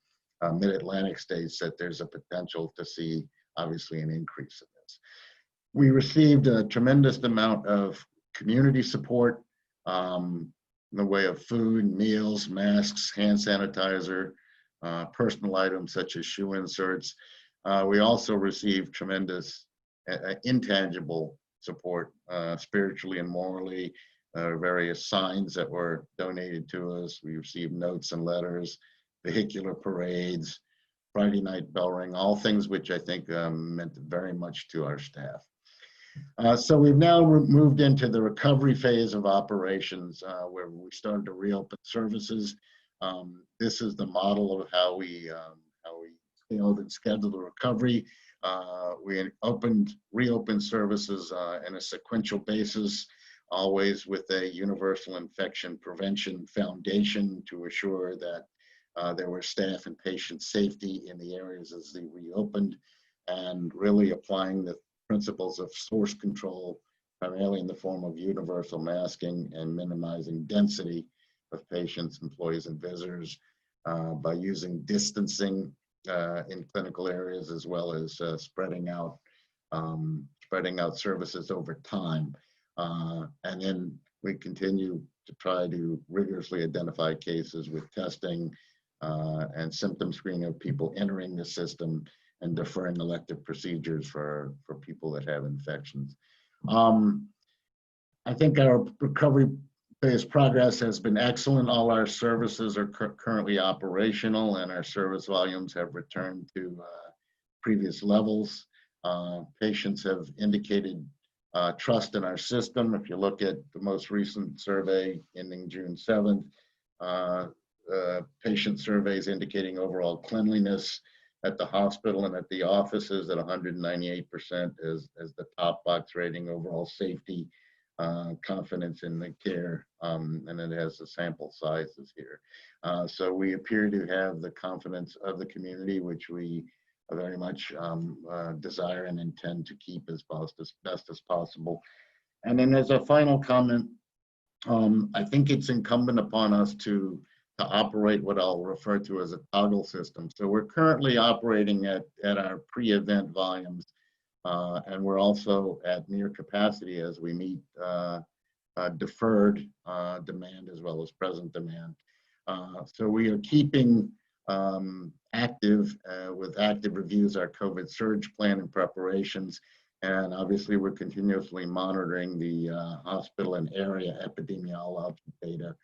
mid-Atlantic states, that there's a potential to see, obviously, an increase in this. We received a tremendous amount of community support in the way of food, meals, masks, hand sanitizer, personal items such as shoe inserts. We also received tremendous intangible support, spiritually and morally, various signs that were donated to us. We received notes and letters, vehicular parades, Friday night bell ring, all things which I think meant very much to our staff. So we've now moved into the recovery phase of operations, where we started to reopen services. This is the model of how we scaled and scheduled the recovery. We reopened services in a sequential basis, always with a universal infection prevention foundation to assure that there were staff and patient safety in the areas as they reopened, and really applying the principles of source control, primarily in the form of universal masking and minimizing density of patients, employees, and visitors by using distancing in clinical areas, as well as spreading out services over time. And then we continue to try to rigorously identify cases with testing and symptom screening of people entering the system, and deferring elective procedures for people that have infections. I think our recovery phase progress has been excellent. All our services are currently operational, and our service volumes have returned to previous levels. Patients have indicated trust in our system. If you look at the most recent survey ending June 7th, patient surveys indicating overall cleanliness at the hospital and at the offices at 198% as the top box rating, overall safety, confidence in the care, and it has the sample sizes here. So we appear to have the confidence of the community, which we very much desire and intend to keep as best as possible. And then as a final comment, I think it's incumbent upon us to operate what I'll refer to as a toggle system. So we're currently operating at our pre-event volumes, and we're also at near capacity as we meet deferred demand as well as present demand. So we are keeping active with active reviews our COVID surge plan and preparations, and obviously we're continuously monitoring the hospital and area epidemiologic data,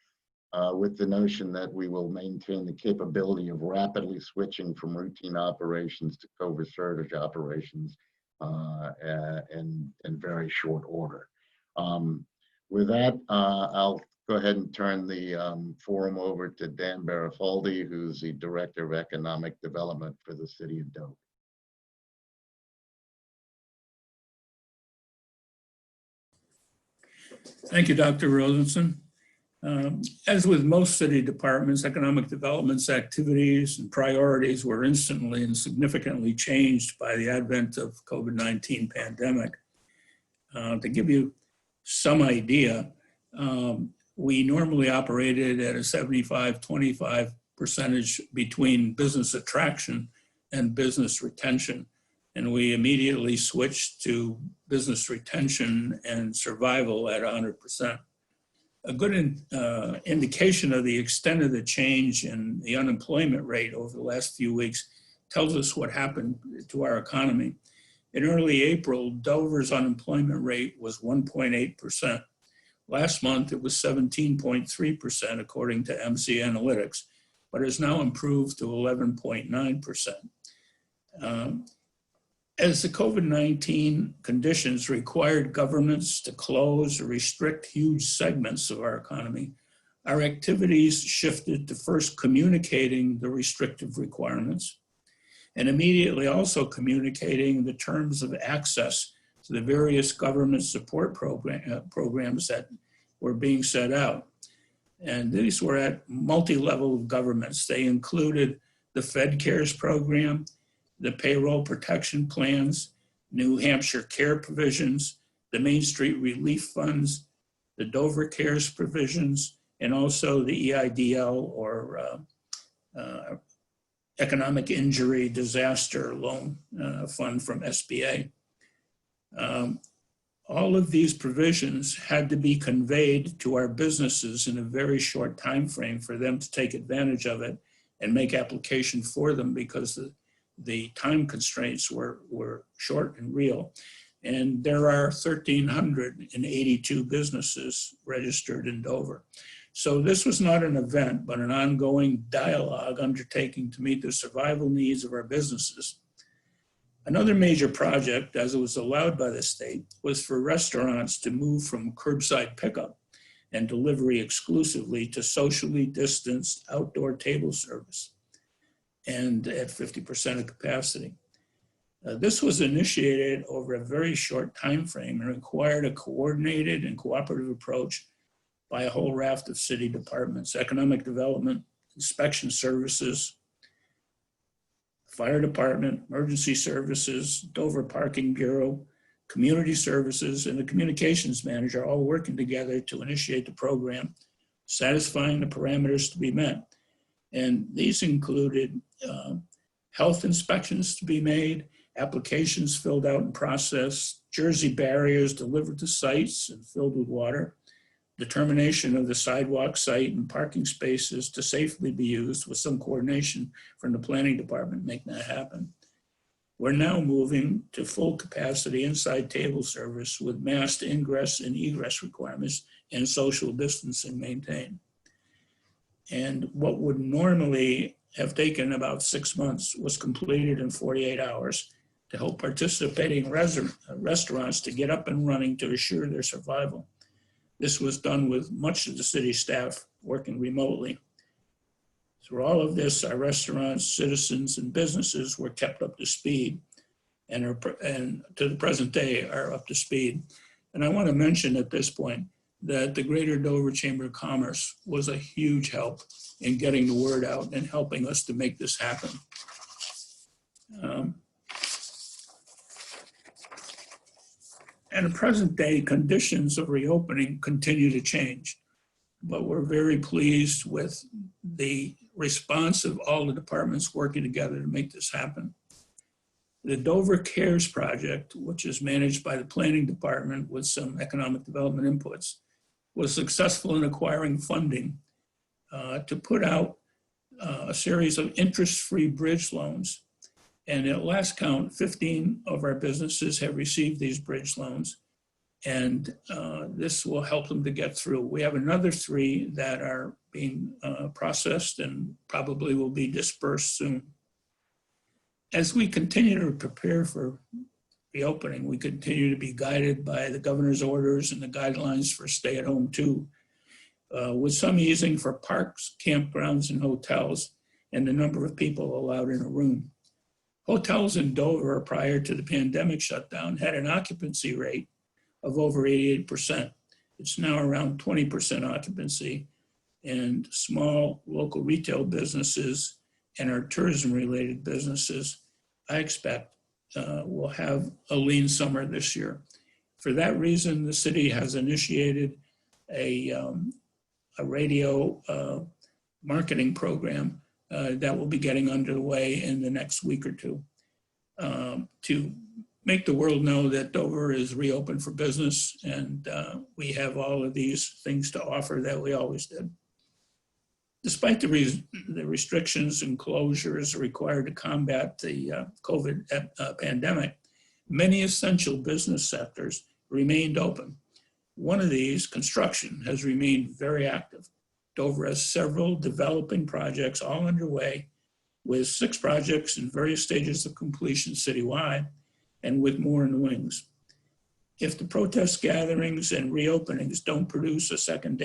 with the notion that we will maintain the capability of rapidly switching from routine operations to COVID surge operations in very short order. With that, I'll go ahead and turn the forum over to Dan Barufaldi, who's the Director of Economic Development for the City of Dover. Thank you, Dr. Rosenson. As with most city departments, economic development's activities and priorities were instantly and significantly changed by the advent of COVID-19 pandemic. To give you some idea, we normally operated at a 75-25% between business attraction and business retention. and we immediately switched to business retention and survival at 100%. A good indication of the extent of the change in the unemployment rate over the last few weeks tells us what happened to our economy. In early April, Dover's unemployment rate was 1.8%. Last month, it was 17.3%, according to MC Analytics, but has now improved to 11.9%. As the COVID-19 conditions required governments to close or restrict huge segments of our economy, our activities shifted to first communicating the restrictive requirements and immediately also communicating the terms of access to the various government support programs that were being set out. And these were at multi-level governments. They included the Fed Cares program, the payroll protection plans, New Hampshire care provisions, the Main Street relief funds, the Dover Cares provisions, and also the EIDL, or Economic Injury Disaster Loan Fund from SBA. All of these provisions had to be conveyed to our businesses in a very short time frame for them to take advantage of it and make application for them, because the time constraints were short and real. And there are 1,382 businesses registered in Dover. So this was not an event, but an ongoing dialogue undertaking to meet the survival needs of our businesses. Another major project, as it was allowed by the state, was for restaurants to move from curbside pickup and delivery exclusively to socially distanced outdoor table service, and at 50% of capacity. This was initiated over a very short time frame and required a coordinated and cooperative approach by a whole raft of city departments: economic development, inspection services, fire department, emergency services, Dover Parking Bureau, community services, and the communications manager, all working together to initiate the program, satisfying the parameters to be met. And these included health inspections to be made, applications filled out and processed, Jersey barriers delivered to sites and filled with water, determination of the sidewalk site and parking spaces to safely be used with some coordination from the planning department making that happen. We're now moving to full capacity inside table service with masked ingress and egress requirements and social distancing maintained. And what would normally have taken about 6 months was completed in 48 hours to help participating restaurants to get up and running to assure their survival. This was done with much of the city staff working remotely. Through all of this, our restaurants, citizens, and businesses were kept up to speed, and to the present day are up to speed. And I want to mention at this point that the Greater Dover Chamber of Commerce was a huge help in getting the word out and helping us to make this happen. And in present day, conditions of reopening continue to change, but we're very pleased with the response of all the departments working together to make this happen. The Dover Cares project, which is managed by the planning department with some economic development inputs, was successful in acquiring funding to put out a series of interest-free bridge loans. And at last count, 15 of our businesses have received these bridge loans, and this will help them to get through. We have another 3 that are being processed and probably will be dispersed soon. As we continue to prepare for reopening, we continue to be guided by the governor's orders and the guidelines for stay-at-home too, with some easing for parks, campgrounds, and hotels, and the number of people allowed in a room. Hotels in Dover prior to the pandemic shutdown had an occupancy rate of over 88%. It's now around 20% occupancy, and small local retail businesses and our tourism-related businesses, I expect, will have a lean summer this year. For that reason, the city has initiated a radio marketing program that will be getting underway in the next week or two. to make the world know that Dover is reopened for business, and we have all of these things to offer that we always did. Despite the restrictions and closures required to combat the COVID pandemic, many essential business sectors remained open. One of these, construction, has remained very active. Dover has several developing projects all underway, with 6 projects in various stages of completion citywide, and with more in the wings. If the protest gatherings and reopenings don't produce a second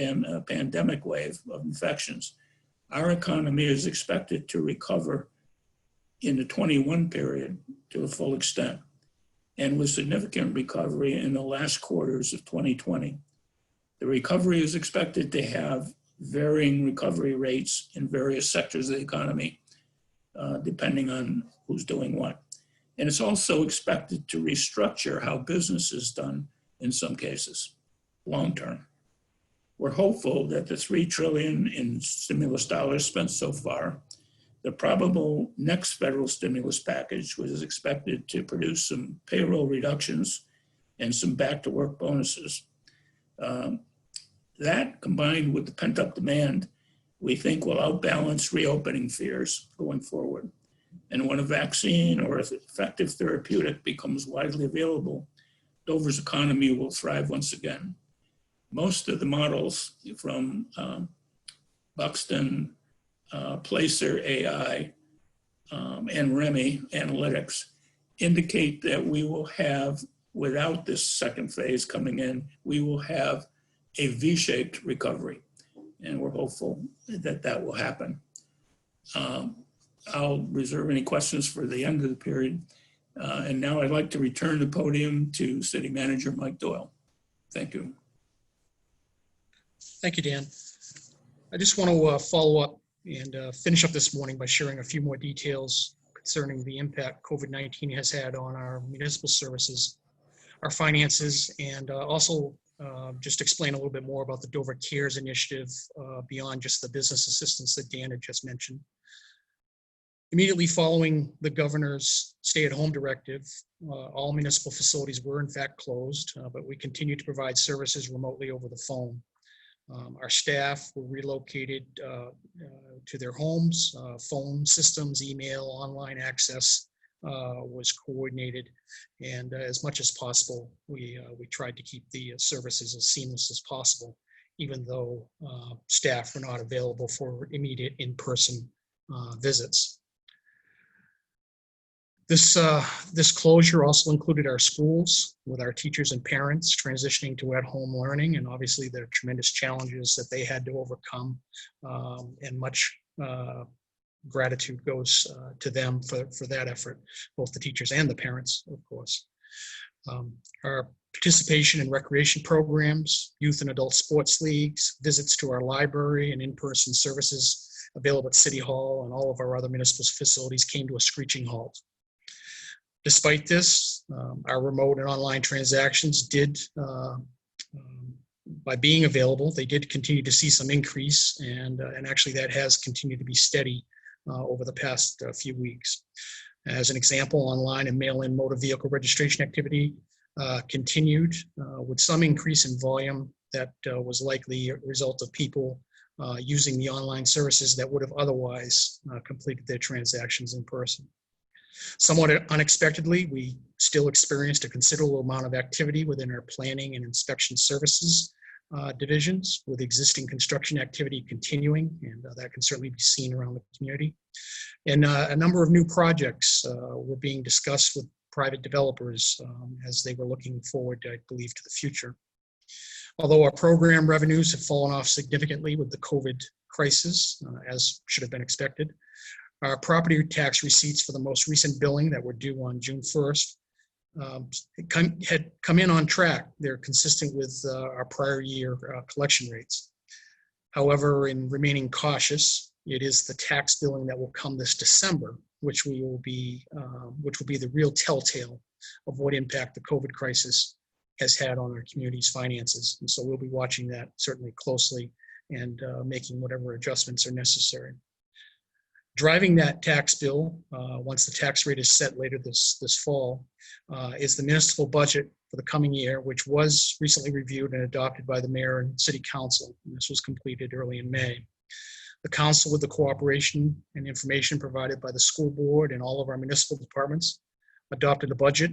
pandemic wave of infections, our economy is expected to recover in the 21 period to a full extent, and with significant recovery in the last quarters of 2020. The recovery is expected to have varying recovery rates in various sectors of the economy, depending on who's doing what. And it's also expected to restructure how business is done in some cases, long-term. We're hopeful that the $3 trillion in stimulus dollars spent so far, the probable next federal stimulus package, which is expected to produce some payroll reductions and some back-to-work bonuses. That, combined with the pent-up demand, we think will outbalance reopening fears going forward. And when a vaccine or an effective therapeutic becomes widely available, Dover's economy will thrive once again. Most of the models from Buxton, Placer AI, and Remy Analytics indicate that we will have, without this second phase coming in, we will have a V-shaped recovery. And we're hopeful that that will happen. I'll reserve any questions for the end of the period. And now I'd like to return the podium to City Manager Mike Doyle. Thank you. Thank you, Dan. I just want to follow up and finish up this morning by sharing a few more details concerning the impact COVID-19 has had on our municipal services, our finances, and also just explain a little bit more about the Dover Cares initiative beyond just the business assistance that Dan had just mentioned. Immediately following the governor's stay-at-home directive, all municipal facilities were in fact closed, but we continue to provide services remotely over the phone. Our staff were relocated to their homes, phone systems, email, online access was coordinated, and as much as possible, we tried to keep the services as seamless as possible, even though staff were not available for immediate in-person visits. This closure also included our schools, with our teachers and parents transitioning to at-home learning, and obviously the tremendous challenges that they had to overcome, and much gratitude goes to them for that effort, both the teachers and the parents, of course. Our participation in recreation programs, youth and adult sports leagues, visits to our library, and in-person services available at City Hall and all of our other municipal facilities came to a screeching halt. Despite this, our remote and online transactions did, by being available, they did continue to see some increase, and actually that has continued to be steady over the past few weeks. As an example, online and mail-in motor vehicle registration activity continued with some increase in volume that was likely a result of people using the online services that would have otherwise completed their transactions in person. Somewhat unexpectedly, we still experienced a considerable amount of activity within our planning and inspection services divisions, with existing construction activity continuing, and that can certainly be seen around the community. And a number of new projects were being discussed with private developers as they were looking forward, I believe, to the future. Although our program revenues have fallen off significantly with the COVID crisis, as should have been expected, our property tax receipts for the most recent billing that were due on June 1st had come in on track. They're consistent with our prior year collection rates. However, in remaining cautious, it is the tax billing that will come this December, which will be the real telltale of what impact the COVID crisis has had on our community's finances. And so we'll be watching that certainly closely and making whatever adjustments are necessary. Driving that tax bill, once the tax rate is set later this fall, is the municipal budget for the coming year, which was recently reviewed and adopted by the mayor and city council. And this was completed early in May. The council, with the cooperation and information provided by the school board and all of our municipal departments, adopted a budget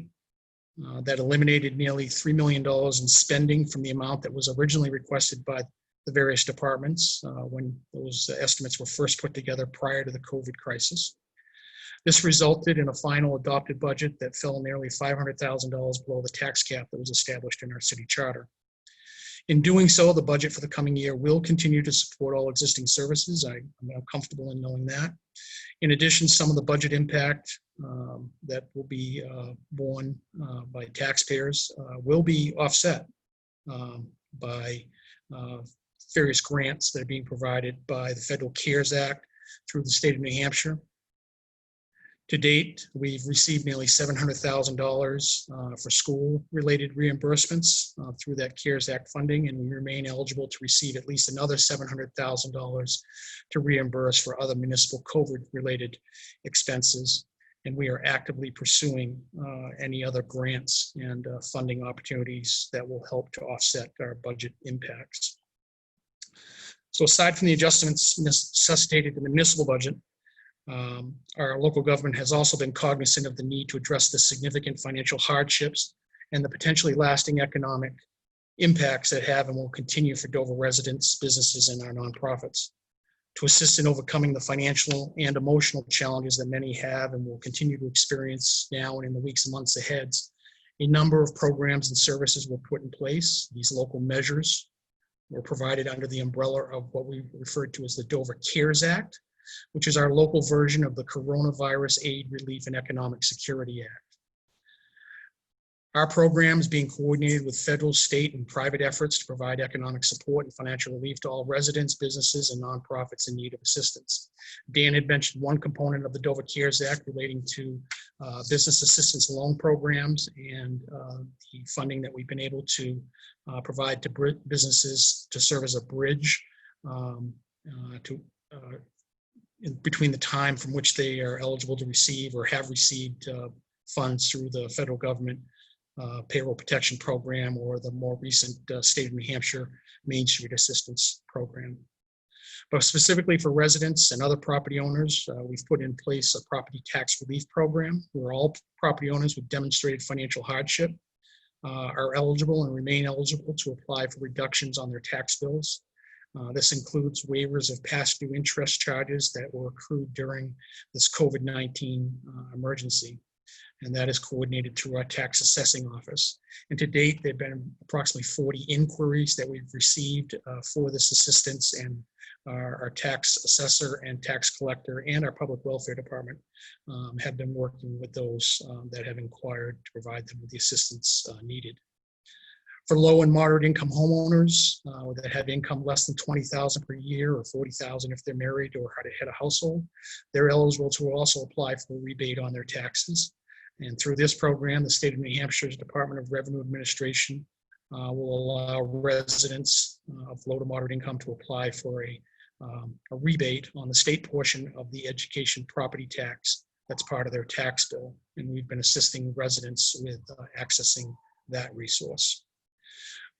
that eliminated nearly $3 million in spending from the amount that was originally requested by the various departments when those estimates were first put together prior to the COVID crisis. This resulted in a final adopted budget that fell nearly $500,000 below the tax cap that was established in our city charter. In doing so, the budget for the coming year will continue to support all existing services. I'm comfortable in knowing that. In addition, some of the budget impact that will be borne by taxpayers will be offset by various grants that are being provided by the Federal CARES Act through the state of New Hampshire. To date, we've received nearly $700,000 for school-related reimbursements through that CARES Act funding, and we remain eligible to receive at least another $700,000 to reimburse for other municipal COVID-related expenses. And we are actively pursuing any other grants and funding opportunities that will help to offset our budget impacts. So aside from the adjustments necessitated in the municipal budget, our local government has also been cognizant of the need to address the significant financial hardships and the potentially lasting economic impacts that have and will continue for Dover residents, businesses, and our nonprofits. To assist in overcoming the financial and emotional challenges that many have and will continue to experience now and in the weeks and months ahead, a number of programs and services were put in place. These local measures were provided under the umbrella of what we referred to as the Dover CARES Act, which is our local version of the Coronavirus Aid, Relief, and Economic Security Act. Our program is being coordinated with federal, state, and private efforts to provide economic support and financial relief to all residents, businesses, and nonprofits in need of assistance. Dan had mentioned one component of the Dover CARES Act relating to business assistance loan programs and the funding that we've been able to provide to businesses to serve as a bridge between the time from which they are eligible to receive or have received funds through the federal government payroll protection program or the more recent state of New Hampshire Main Street Assistance Program. But specifically for residents and other property owners, we've put in place a property tax relief program where all property owners with demonstrated financial hardship are eligible and remain eligible to apply for reductions on their tax bills. This includes waivers of past due interest charges that were accrued during this COVID-19 emergency. And that is coordinated through our tax assessing office. And to date, there have been approximately 40 inquiries that we've received for this assistance, and our tax assessor and tax collector and our public welfare department have been working with those that have inquired to provide them with the assistance needed. For low and moderate income homeowners that have income less than $20,000 per year or $40,000 if they're married or had a household, they're eligible to also apply for a rebate on their taxes. And through this program, the state of New Hampshire's Department of Revenue Administration will allow residents of low to moderate income to apply for a rebate on the state portion of the education property tax that's part of their tax bill. And we've been assisting residents with accessing that resource.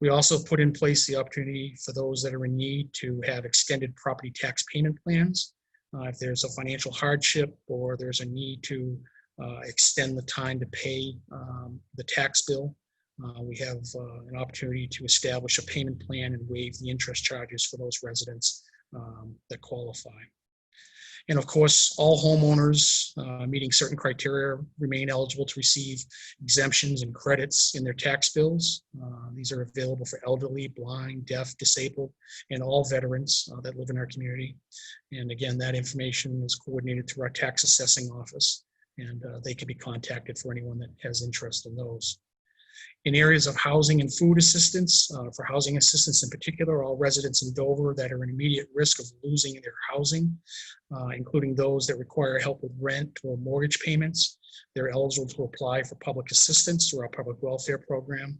We also put in place the opportunity for those that are in need to have extended property tax payment plans. If there's a financial hardship or there's a need to extend the time to pay the tax bill, we have an opportunity to establish a payment plan and waive the interest charges for those residents that qualify. And of course, all homeowners meeting certain criteria remain eligible to receive exemptions and credits in their tax bills. These are available for elderly, blind, deaf, disabled, and all veterans that live in our community. And again, that information is coordinated through our tax assessing office, and they can be contacted for anyone that has interest in those. In areas of housing and food assistance, for housing assistance in particular, all residents in Dover that are in immediate risk of losing their housing, including those that require help with rent or mortgage payments, they're eligible to apply for public assistance through our public welfare program.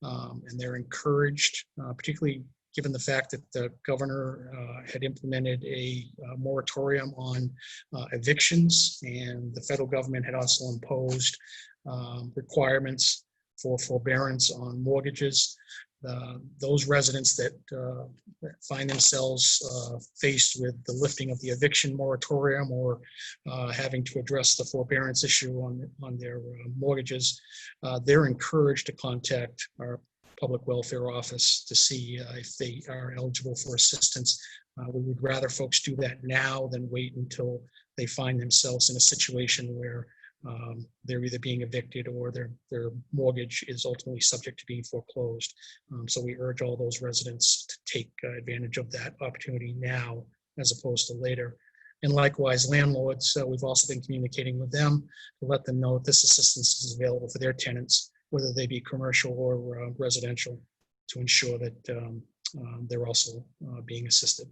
And they're encouraged, particularly given the fact that the governor had implemented a moratorium on evictions, and the federal government had also imposed requirements for forbearance on mortgages. Those residents that find themselves faced with the lifting of the eviction moratorium or having to address the forbearance issue on their mortgages, they're encouraged to contact our public welfare office to see if they are eligible for assistance. We would rather folks do that now than wait until they find themselves in a situation where they're either being evicted or their mortgage is ultimately subject to being foreclosed. So we urge all those residents to take advantage of that opportunity now as opposed to later. And likewise, landlords, we've also been communicating with them to let them know that this assistance is available for their tenants, whether they be commercial or residential, to ensure that they're also being assisted.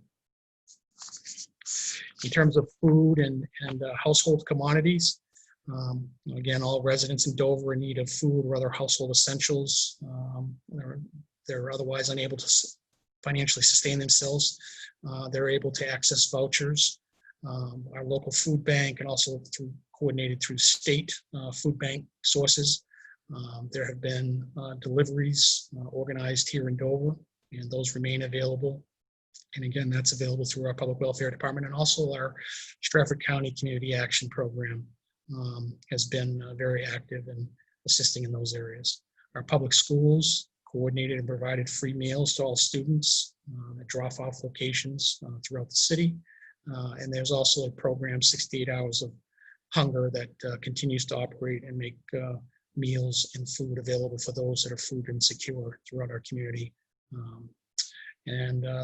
In terms of food and household commodities, again, all residents in Dover in need of food or other household essentials, they're otherwise unable to financially sustain themselves. They're able to access vouchers. Our local food bank, and also coordinated through state food bank sources. There have been deliveries organized here in Dover, and those remain available. And again, that's available through our public welfare department, and also our Stratford County Community Action Program has been very active in assisting in those areas. Our public schools coordinated and provided free meals to all students at drop-off locations throughout the city. And there's also a program, 68 Hours of Hunger, that continues to operate and make meals and food available for those that are food insecure throughout our community.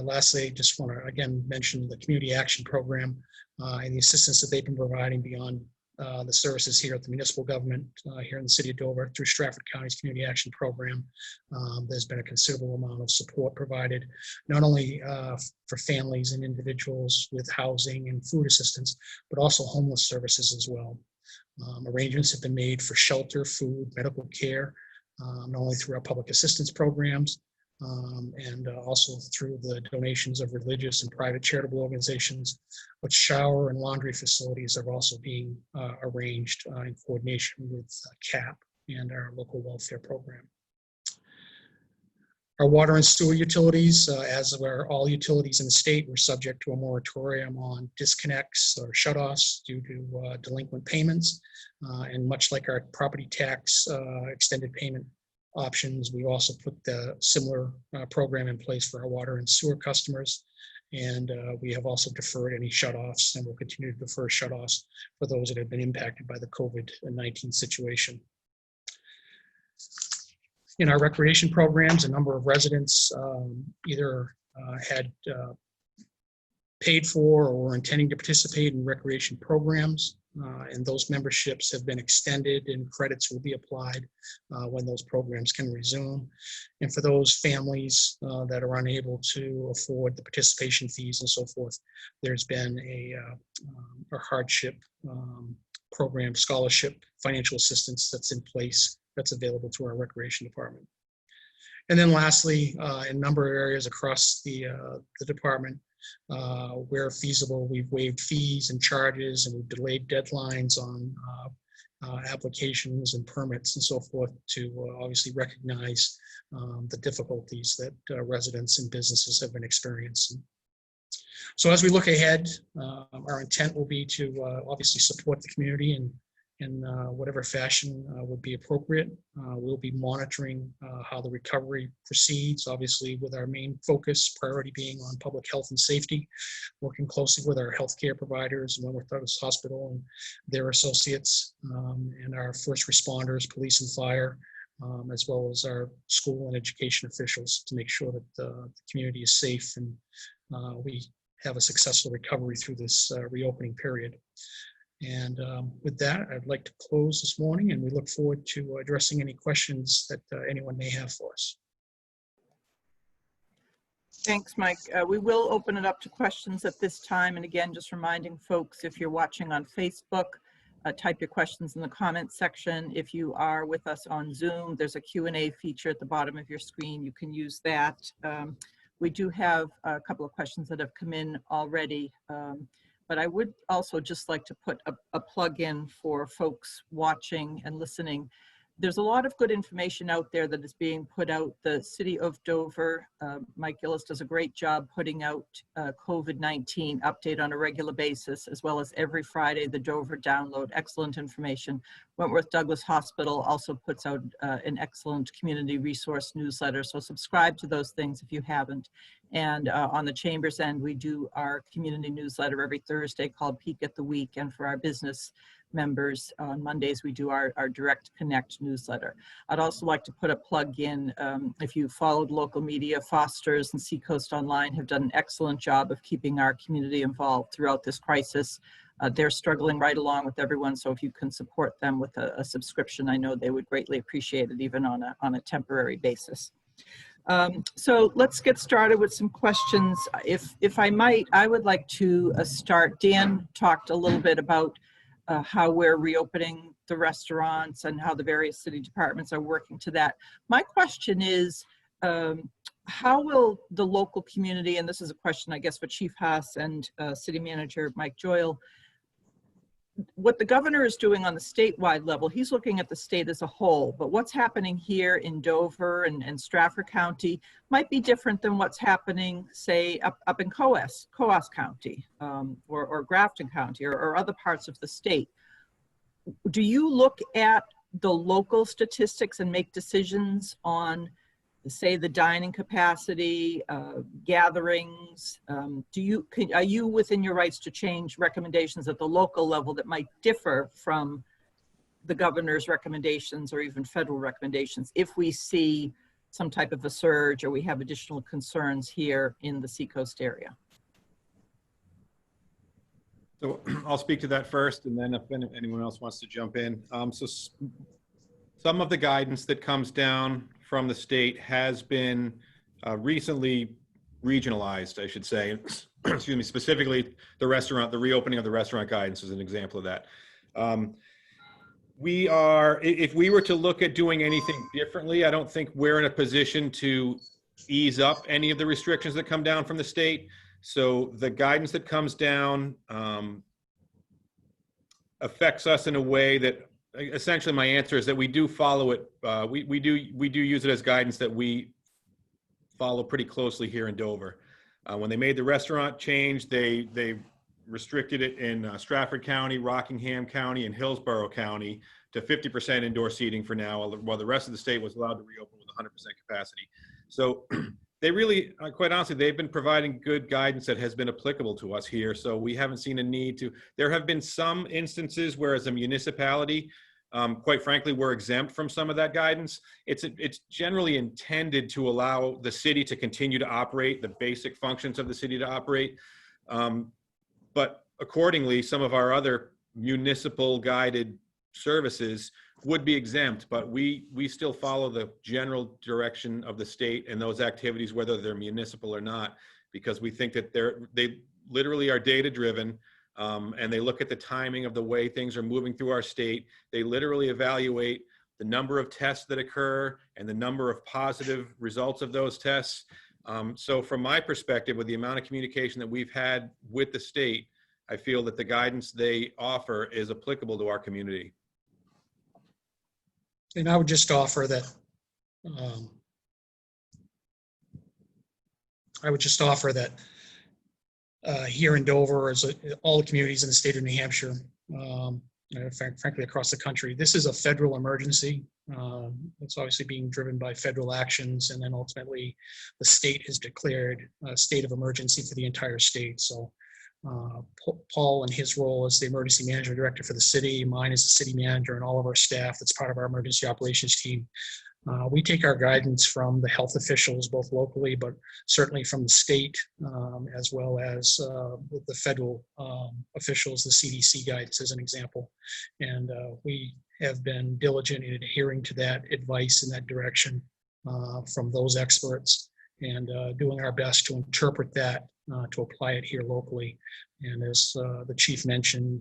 Lastly, I just want to again mention the Community Action Program and the assistance that they've been providing beyond the services here at the municipal government here in the city of Dover through Stratford County's Community Action Program. There's been a considerable amount of support provided, not only for families and individuals with housing and food assistance, but also homeless services as well. Arrangements have been made for shelter, food, medical care, not only through our public assistance programs, and also through the donations of religious and private charitable organizations, but shower and laundry facilities are also being arranged in coordination with CAP and our local welfare program. Our water and sewer utilities, as are all utilities in the state, were subject to a moratorium on disconnects or shutoffs due to delinquent payments. And much like our property tax extended payment options, we also put the similar program in place for our water and sewer customers. And we have also deferred any shutoffs, and will continue to defer shutoffs for those that have been impacted by the COVID-19 situation. In our recreation programs, a number of residents either had paid for or were intending to participate in recreation programs, and those memberships have been extended and credits will be applied when those programs can resume. And for those families that are unable to afford the participation fees and so forth, there's been a hardship program, scholarship, financial assistance that's in place that's available to our recreation department. And then lastly, in a number of areas across the department, where feasible, we've waived fees and charges, and we've delayed deadlines on applications and permits and so forth to obviously recognize the difficulties that residents and businesses have been experiencing. So as we look ahead, our intent will be to obviously support the community in whatever fashion would be appropriate. We'll be monitoring how the recovery proceeds, obviously with our main focus, priority being on public health and safety, working closely with our healthcare providers, Wentworth-Douglass Hospital and their associates, and our first responders, police and fire, as well as our school and education officials to make sure that the community is safe and we have a successful recovery through this reopening period. And with that, I'd like to close this morning, and we look forward to addressing any questions that anyone may have for us. Thanks, Mike. We will open it up to questions at this time. And again, just reminding folks, if you're watching on Facebook, type your questions in the comments section. If you are with us on Zoom, there's a Q&A feature at the bottom of your screen. You can use that. We do have a couple of questions that have come in already, but I would also just like to put a plug in for folks watching and listening. There's a lot of good information out there that is being put out. The City of Dover, Mike Gillis does a great job putting out COVID-19 update on a regular basis, as well as every Friday, the Dover Download, excellent information. Wentworth-Douglass Hospital also puts out an excellent community resource newsletter, so subscribe to those things if you haven't. And on the Chamber's end, we do our community newsletter every Thursday called Peek at the Week, and for our business members on Mondays we do our Direct Connect newsletter. I'd also like to put a plug in, if you followed local media, Foster's and Seacoast Online have done an excellent job of keeping our community involved throughout this crisis. They're struggling right along with everyone, so if you can support them with a subscription, I know they would greatly appreciate it, even on a temporary basis. So let's get started with some questions. If I might, I would like to start. Dan talked a little bit about how we're reopening the restaurants and how the various city departments are working to that. My question is, how will the local community, and this is a question I guess for Chief Haas and City Manager Mike Joyal, what the governor is doing on the statewide level, he's looking at the state as a whole, but what's happening here in Dover and Stratford County might be different than what's happening, say, up in Coas County or Grafton County or other parts of the state. Do you look at the local statistics and make decisions on, say, the dining capacity, gatherings? Are you within your rights to change recommendations at the local level that might differ from the governor's recommendations or even federal recommendations if we see some type of a surge or we have additional concerns here in the Seacoast area? So I'll speak to that first, and then if anyone else wants to jump in. So some of the guidance that comes down from the state has been recently regionalized, I should say. Excuse me, specifically the reopening of the restaurant guidance is an example of that. If we were to look at doing anything differently, I don't think we're in a position to ease up any of the restrictions that come down from the state. So the guidance that comes down affects us in a way that, essentially my answer is that we do follow it. We do use it as guidance that we follow pretty closely here in Dover. When they made the restaurant change, they restricted it in Stratford County, Rockingham County, and Hillsborough County to 50% indoor seating for now, while the rest of the state was allowed to reopen with 100% capacity. So they really, quite honestly, they've been providing good guidance that has been applicable to us here. So we haven't seen a need to. There have been some instances where, as a municipality, quite frankly, we're exempt from some of that guidance. It's generally intended to allow the city to continue to operate, the basic functions of the city to operate. But accordingly, some of our other municipal guided services would be exempt, but we still follow the general direction of the state and those activities, whether they're municipal or not, because we think that they literally are data driven, and they look at the timing of the way things are moving through our state. They literally evaluate the number of tests that occur and the number of positive results of those tests. So from my perspective, with the amount of communication that we've had with the state, I feel that the guidance they offer is applicable to our community. And I would just offer that here in Dover, as all the communities in the state of New Hampshire, frankly across the country, this is a federal emergency. It's obviously being driven by federal actions, and then ultimately the state has declared a state of emergency for the entire state. So Paul, in his role as the emergency management director for the city, mine as the city manager, and all of our staff that's part of our emergency operations team, we take our guidance from the health officials, both locally, but certainly from the state, as well as the federal officials, the CDC guidance as an example. And we have been diligent in adhering to that advice in that direction from those experts, and doing our best to interpret that, to apply it here locally. And as the chief mentioned,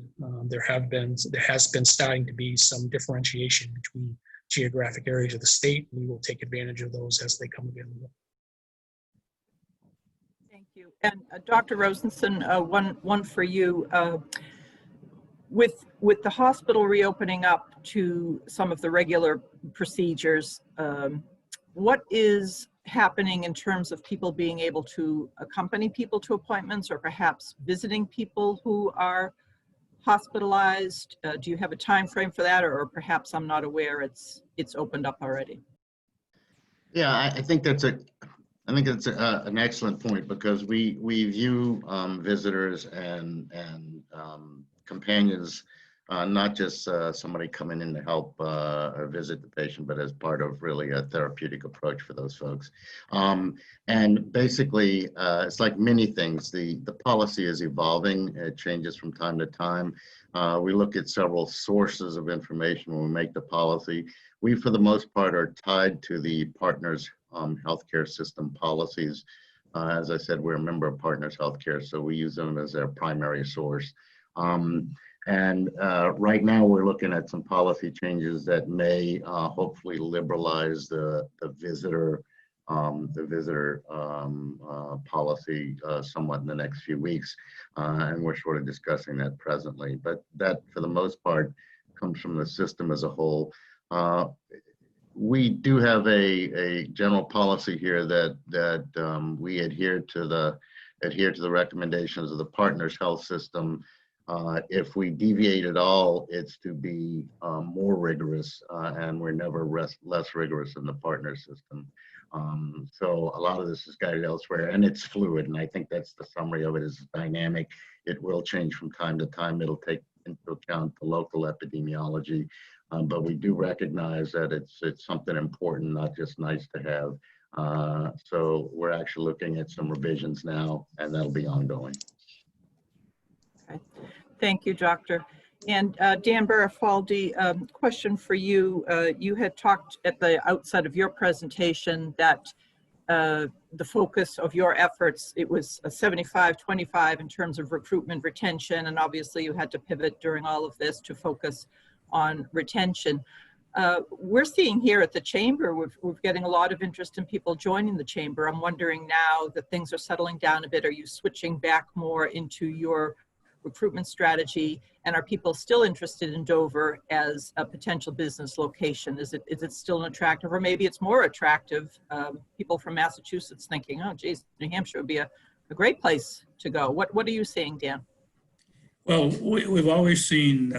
there has been starting to be some differentiation between geographic areas of the state. We will take advantage of those as they come available. And Dr. Rosenson, one for you. With the hospital reopening up to some of the regular procedures, what is happening in terms of people being able to accompany people to appointments, or perhaps visiting people who are hospitalized? Do you have a time frame for that, or perhaps I'm not aware it's opened up already? Yeah, I think that's an excellent point, because we view visitors and companions, not just somebody coming in to help or visit the patient, but as part of really a therapeutic approach for those folks. And basically, it's like many things. The policy is evolving. It changes from time to time. We look at several sources of information when we make the policy. We, for the most part, are tied to the Partners Healthcare System policies. As I said, we're a member of Partners Healthcare, so we use them as their primary source. Right now, we're looking at some policy changes that may hopefully liberalize the visitor policy somewhat in the next few weeks, and we're sort of discussing that presently. But that, for the most part, comes from the system as a whole. We do have a general policy here that we adhere to the recommendations of the Partners Health System. If we deviate at all, it's to be more rigorous, and we're never less rigorous in the partner system. So a lot of this is guided elsewhere, and it's fluid, and I think that's the summary of it. Is dynamic. It will change from time to time. It'll take into account the local epidemiology, but we do recognize that it's something important, not just nice to have. So we're actually looking at some revisions now, and that'll be ongoing. Okay. Thank you, Doctor. And Dan Barufaldi, question for you. You had talked at the outset of your presentation that the focus of your efforts, it was a 75-25 in terms of recruitment retention, and obviously you had to pivot during all of this to focus on retention. We're seeing here at the Chamber, we're getting a lot of interest in people joining the Chamber. I'm wondering, now that things are settling down a bit, are you switching back more into your recruitment strategy, and are people still interested in Dover as a potential business location? Is it still an attractive, or maybe it's more attractive, people from Massachusetts thinking, oh geez, New Hampshire would be a great place to go? What are you seeing, Dan? Well, we've always seen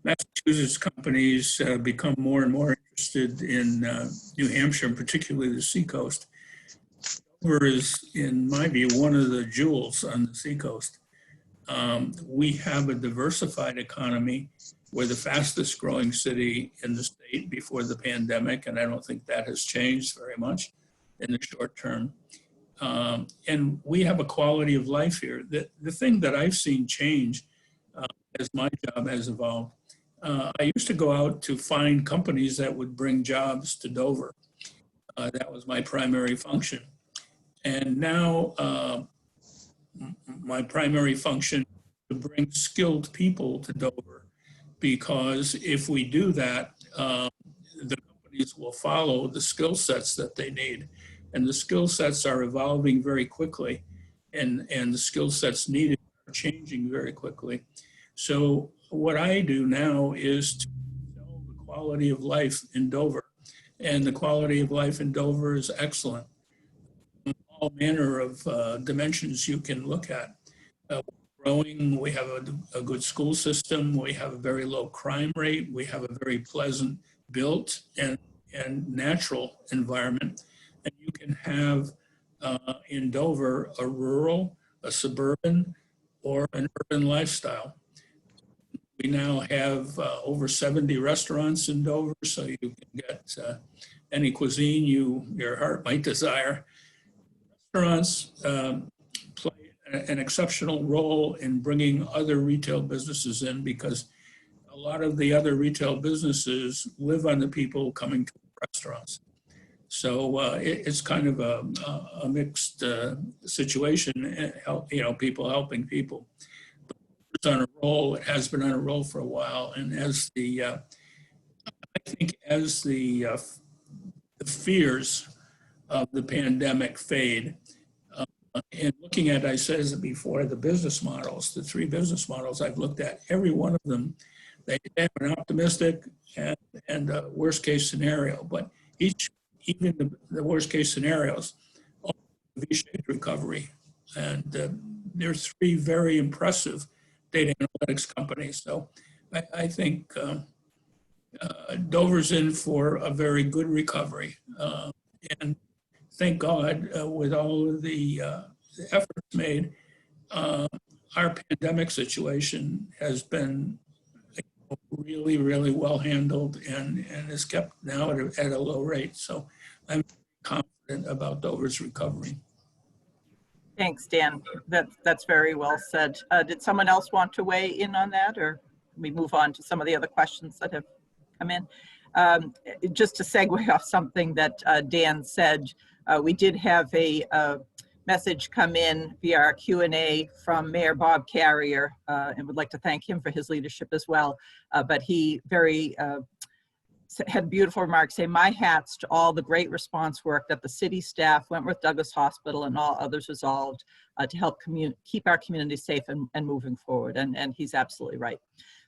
Massachusetts companies become more and more interested in New Hampshire, and particularly the seacoast. Dover is, in my view, one of the jewels on the seacoast. We have a diversified economy. We're the fastest growing city in the state before the pandemic, and I don't think that has changed very much in the short term. And we have a quality of life here. The thing that I've seen change as my job has evolved, I used to go out to find companies that would bring jobs to Dover. That was my primary function. And now my primary function is to bring skilled people to Dover, because if we do that, the companies will follow the skill sets that they need. And the skill sets are evolving very quickly, and the skill sets needed are changing very quickly. So what I do now is to sell the quality of life in Dover, and the quality of life in Dover is excellent. All manner of dimensions you can look at. We're growing, we have a good school system, we have a very low crime rate, we have a very pleasant built and natural environment. And you can have in Dover a rural, a suburban, or an urban lifestyle. We now have over 70 restaurants in Dover, so you can get any cuisine your heart might desire. Restaurants play an exceptional role in bringing other retail businesses in, because a lot of the other retail businesses live on the people coming to restaurants. So it's kind of a mixed situation, people helping people. But it's on a roll. It has been on a roll for a while, and as the fears of the pandemic fade, And looking at, I said it before, the business models, the three business models I've looked at, every one of them, they have an optimistic and a worst case scenario, but each, even the worst case scenarios, all V-shaped recovery. And there's three very impressive data analytics companies. So I think Dover's in for a very good recovery. And thank God, with all of the efforts made, our pandemic situation has been really, really well handled and is kept now at a low rate. So I'm confident about Dover's recovery. Thanks, Dan. That's very well said. Did someone else want to weigh in on that, or we move on to some of the other questions that have come in? Just to segue off something that Dan said, we did have a message come in via our Q&A from Mayor Bob Carrier, and would like to thank him for his leadership as well. But he had beautiful remarks saying, my hats to all the great response work that the city staff, Wentworth-Douglass Hospital, and all others resolved to help keep our community safe and moving forward. And he's absolutely right.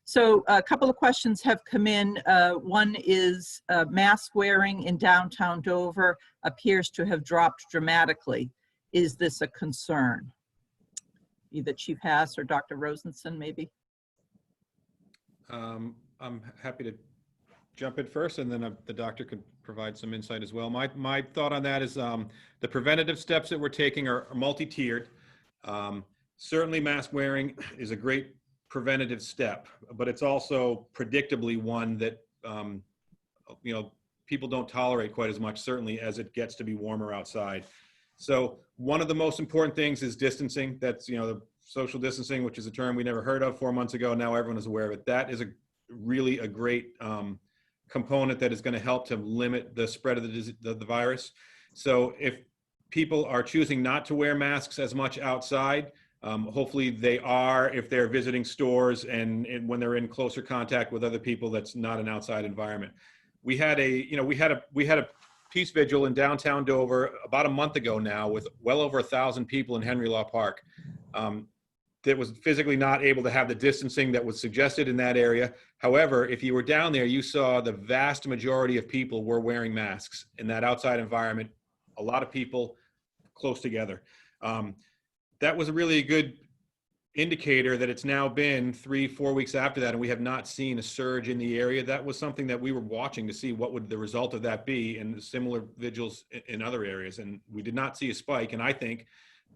So a couple of questions have come in. One is mask wearing in downtown Dover appears to have dropped dramatically. Is this a concern? Either Chief Haas or Dr. Rosenson, maybe? I'm happy to jump in first, and then the doctor could provide some insight as well. My thought on that is the preventative steps that we're taking are multi-tiered. Certainly mask wearing is a great preventative step, but it's also predictably one that people don't tolerate quite as much, certainly as it gets to be warmer outside. So one of the most important things is distancing. That's the social distancing, which is a term we never heard of 4 months ago. Now everyone is aware of it. That is really a great component that is going to help to limit the spread of the virus. So if people are choosing not to wear masks as much outside, hopefully they are if they're visiting stores and when they're in closer contact with other people. That's not an outside environment. We had a peace vigil in downtown Dover about a month ago now with well over 1,000 people in Henry Law Park. That was physically not able to have the distancing that was suggested in that area. However, if you were down there, you saw the vast majority of people were wearing masks in that outside environment. A lot of people close together. That was a really good indicator that it's now been 3-4 weeks after that, and we have not seen a surge in the area. That was something that we were watching to see what would the result of that be in similar vigils in other areas. And we did not see a spike. And I think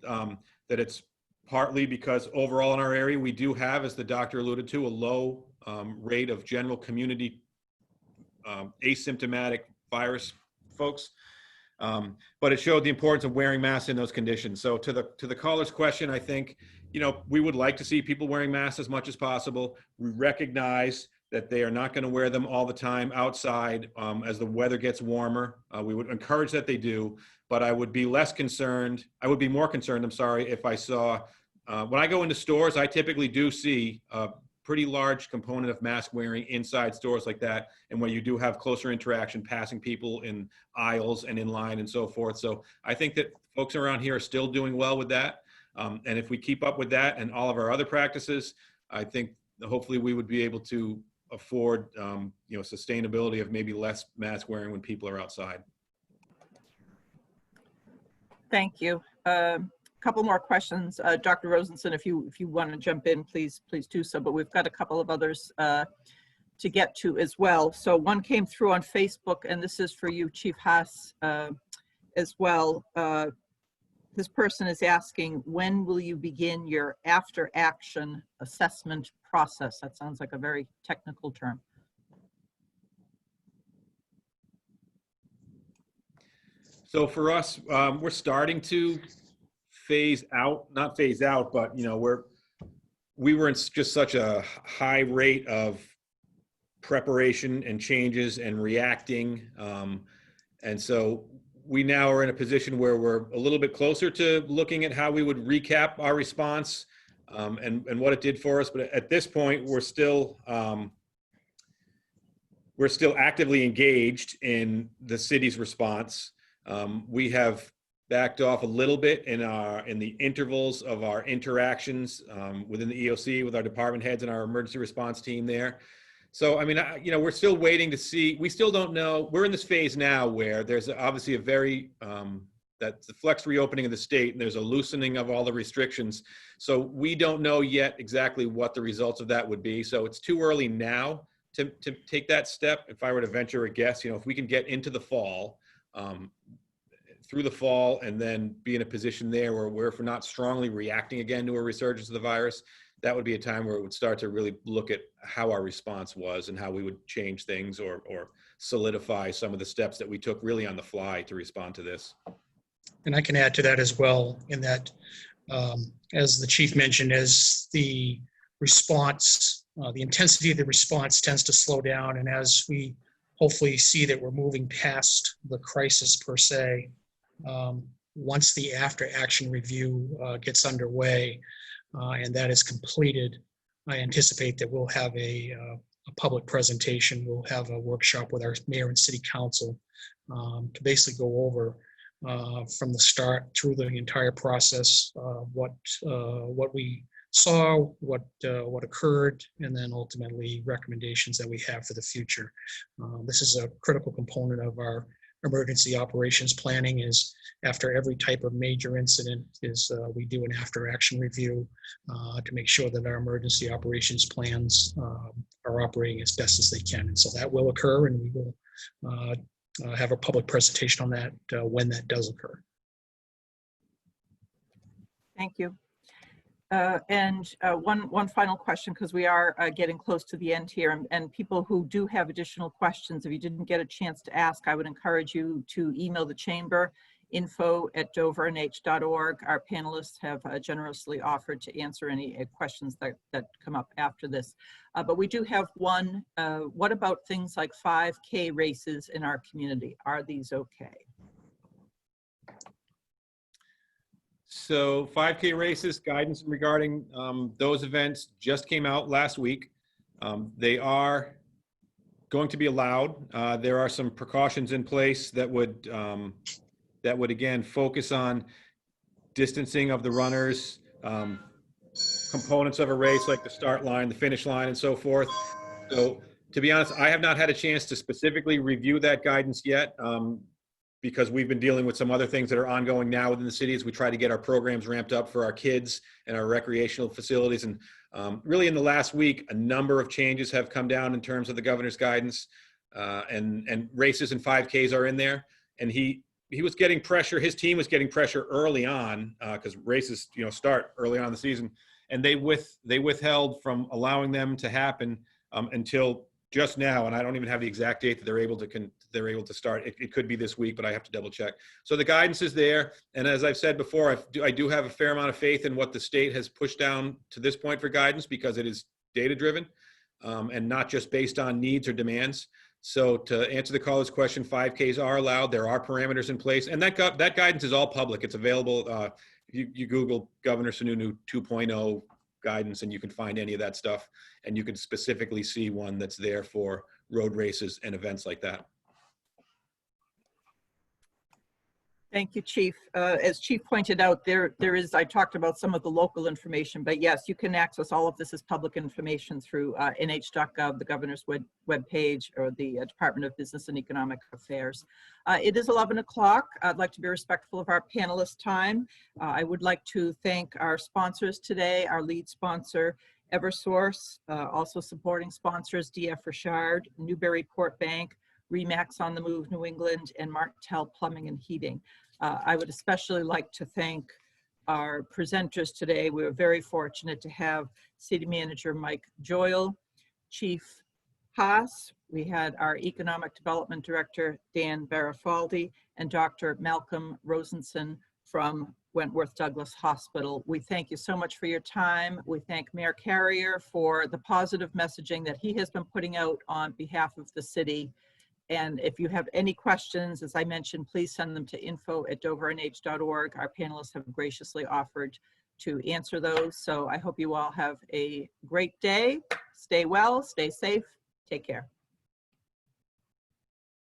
that it's partly because overall in our area, we do have, as the doctor alluded to, a low rate of general community asymptomatic virus folks. But it showed the importance of wearing masks in those conditions. So to the caller's question, I think, we would like to see people wearing masks as much as possible. We recognize that they are not going to wear them all the time outside as the weather gets warmer. We would encourage that they do, but I would be less concerned. I would be more concerned, if I saw, when I go into stores, I typically do see a pretty large component of mask wearing inside stores like that, and where you do have closer interaction, passing people in aisles and in line and so forth. So I think that folks around here are still doing well with that. And if we keep up with that and all of our other practices, I think hopefully we would be able to afford, sustainability of maybe less mask wearing when people are outside. Thank you. Couple more questions. Dr. Rosenson, if you want to jump in, please do so. But we've got a couple of others to get to as well. So one came through on Facebook, and this is for you, Chief Haas, as well. This person is asking, when will you begin your after action assessment process? That sounds like a very technical term. So for us, we're starting to not phase out, but we were in just such a high rate of preparation and changes and reacting. And so we now are in a position where we're a little bit closer to looking at how we would recap our response and what it did for us. But at this point, we're still actively engaged in the city's response. We have backed off a little bit in the intervals of our interactions within the EOC with our department heads and our emergency response team there. So, I mean, we're still waiting to see. We still don't know. We're in this phase now where there's obviously a very, that's the flex reopening of the state, and there's a loosening of all the restrictions. So we don't know yet exactly what the results of that would be. So it's too early now to take that step. If I were to venture a guess, if we can get into the fall, through the fall, and then be in a position there where if we're not strongly reacting again to a resurgence of the virus, that would be a time where it would start to really look at how our response was and how we would change things or solidify some of the steps that we took really on the fly to respond to this. And I can add to that as well, in that, as the chief mentioned, as the response, the intensity of the response tends to slow down, and as we hopefully see that we're moving past the crisis per se, once the after action review gets underway and that is completed, I anticipate that we'll have a public presentation. We'll have a workshop with our mayor and city council to basically go over from the start through the entire process, what we saw, what occurred, and then ultimately recommendations that we have for the future. This is a critical component of our emergency operations planning. Is after every type of major incident is we do an after action review to make sure that our emergency operations plans are operating as best as they can. And so that will occur, and we will have a public presentation on that when that does occur. Thank you. And one final question, because we are getting close to the end here, and people who do have additional questions, if you didn't get a chance to ask, I would encourage you to email the chamber, info@dovernh.org. Our panelists have generously offered to answer any questions that come up after this. But we do have one. What about things like 5K races in our community? Are these okay? So 5K races, guidance regarding those events just came out last week. They are going to be allowed. There are some precautions in place that would again focus on distancing of the runners, components of a race like the start line, the finish line, and so forth. So to be honest, I have not had a chance to specifically review that guidance yet. Because we've been dealing with some other things that are ongoing now within the city as we try to get our programs ramped up for our kids and our recreational facilities. And really in the last week, a number of changes have come down in terms of the governor's guidance, and races and 5Ks are in there. And he was getting pressure. His team was getting pressure early on because races, start early on in the season, and they withheld from allowing them to happen until just now. And I don't even have the exact date that they're able to start. It could be this week, but I have to double check. So the guidance is there. And as I've said before, I do have a fair amount of faith in what the state has pushed down to this point for guidance, because it is data driven and not just based on needs or demands. So to answer the caller's question, 5Ks are allowed. There are parameters in place, and that guidance is all public. It's available. You Google Governor Sununu 2.0 guidance, and you can find any of that stuff. And you can specifically see one that's there for road races and events like that. Thank you, Chief. As Chief pointed out, there is, I talked about some of the local information, but yes, you can access all of this as public information through nh.gov, the governor's webpage, or the Department of Business and Economic Affairs. It is 11 o'clock. I'd like to be respectful of our panelists' time. I would like to thank our sponsors today, our lead sponsor, Eversource, also supporting sponsors, D.F. Richard, Newburyport Bank, Remax on the Move New England, and Martel Plumbing and Heating. I would especially like to thank our presenters today. We were very fortunate to have City Manager Mike Joyal, Chief Haas. We had our Economic Development Director, Dan Barufaldi, and Dr. Malcolm Rosenson from Wentworth-Douglass Hospital. We thank you so much for your time. We thank Mayor Carrier for the positive messaging that he has been putting out on behalf of the city. And if you have any questions, as I mentioned, please send them to info@dovernh.org. Our panelists have graciously offered to answer those. So I hope you all have a great day. Stay well, stay safe, take care.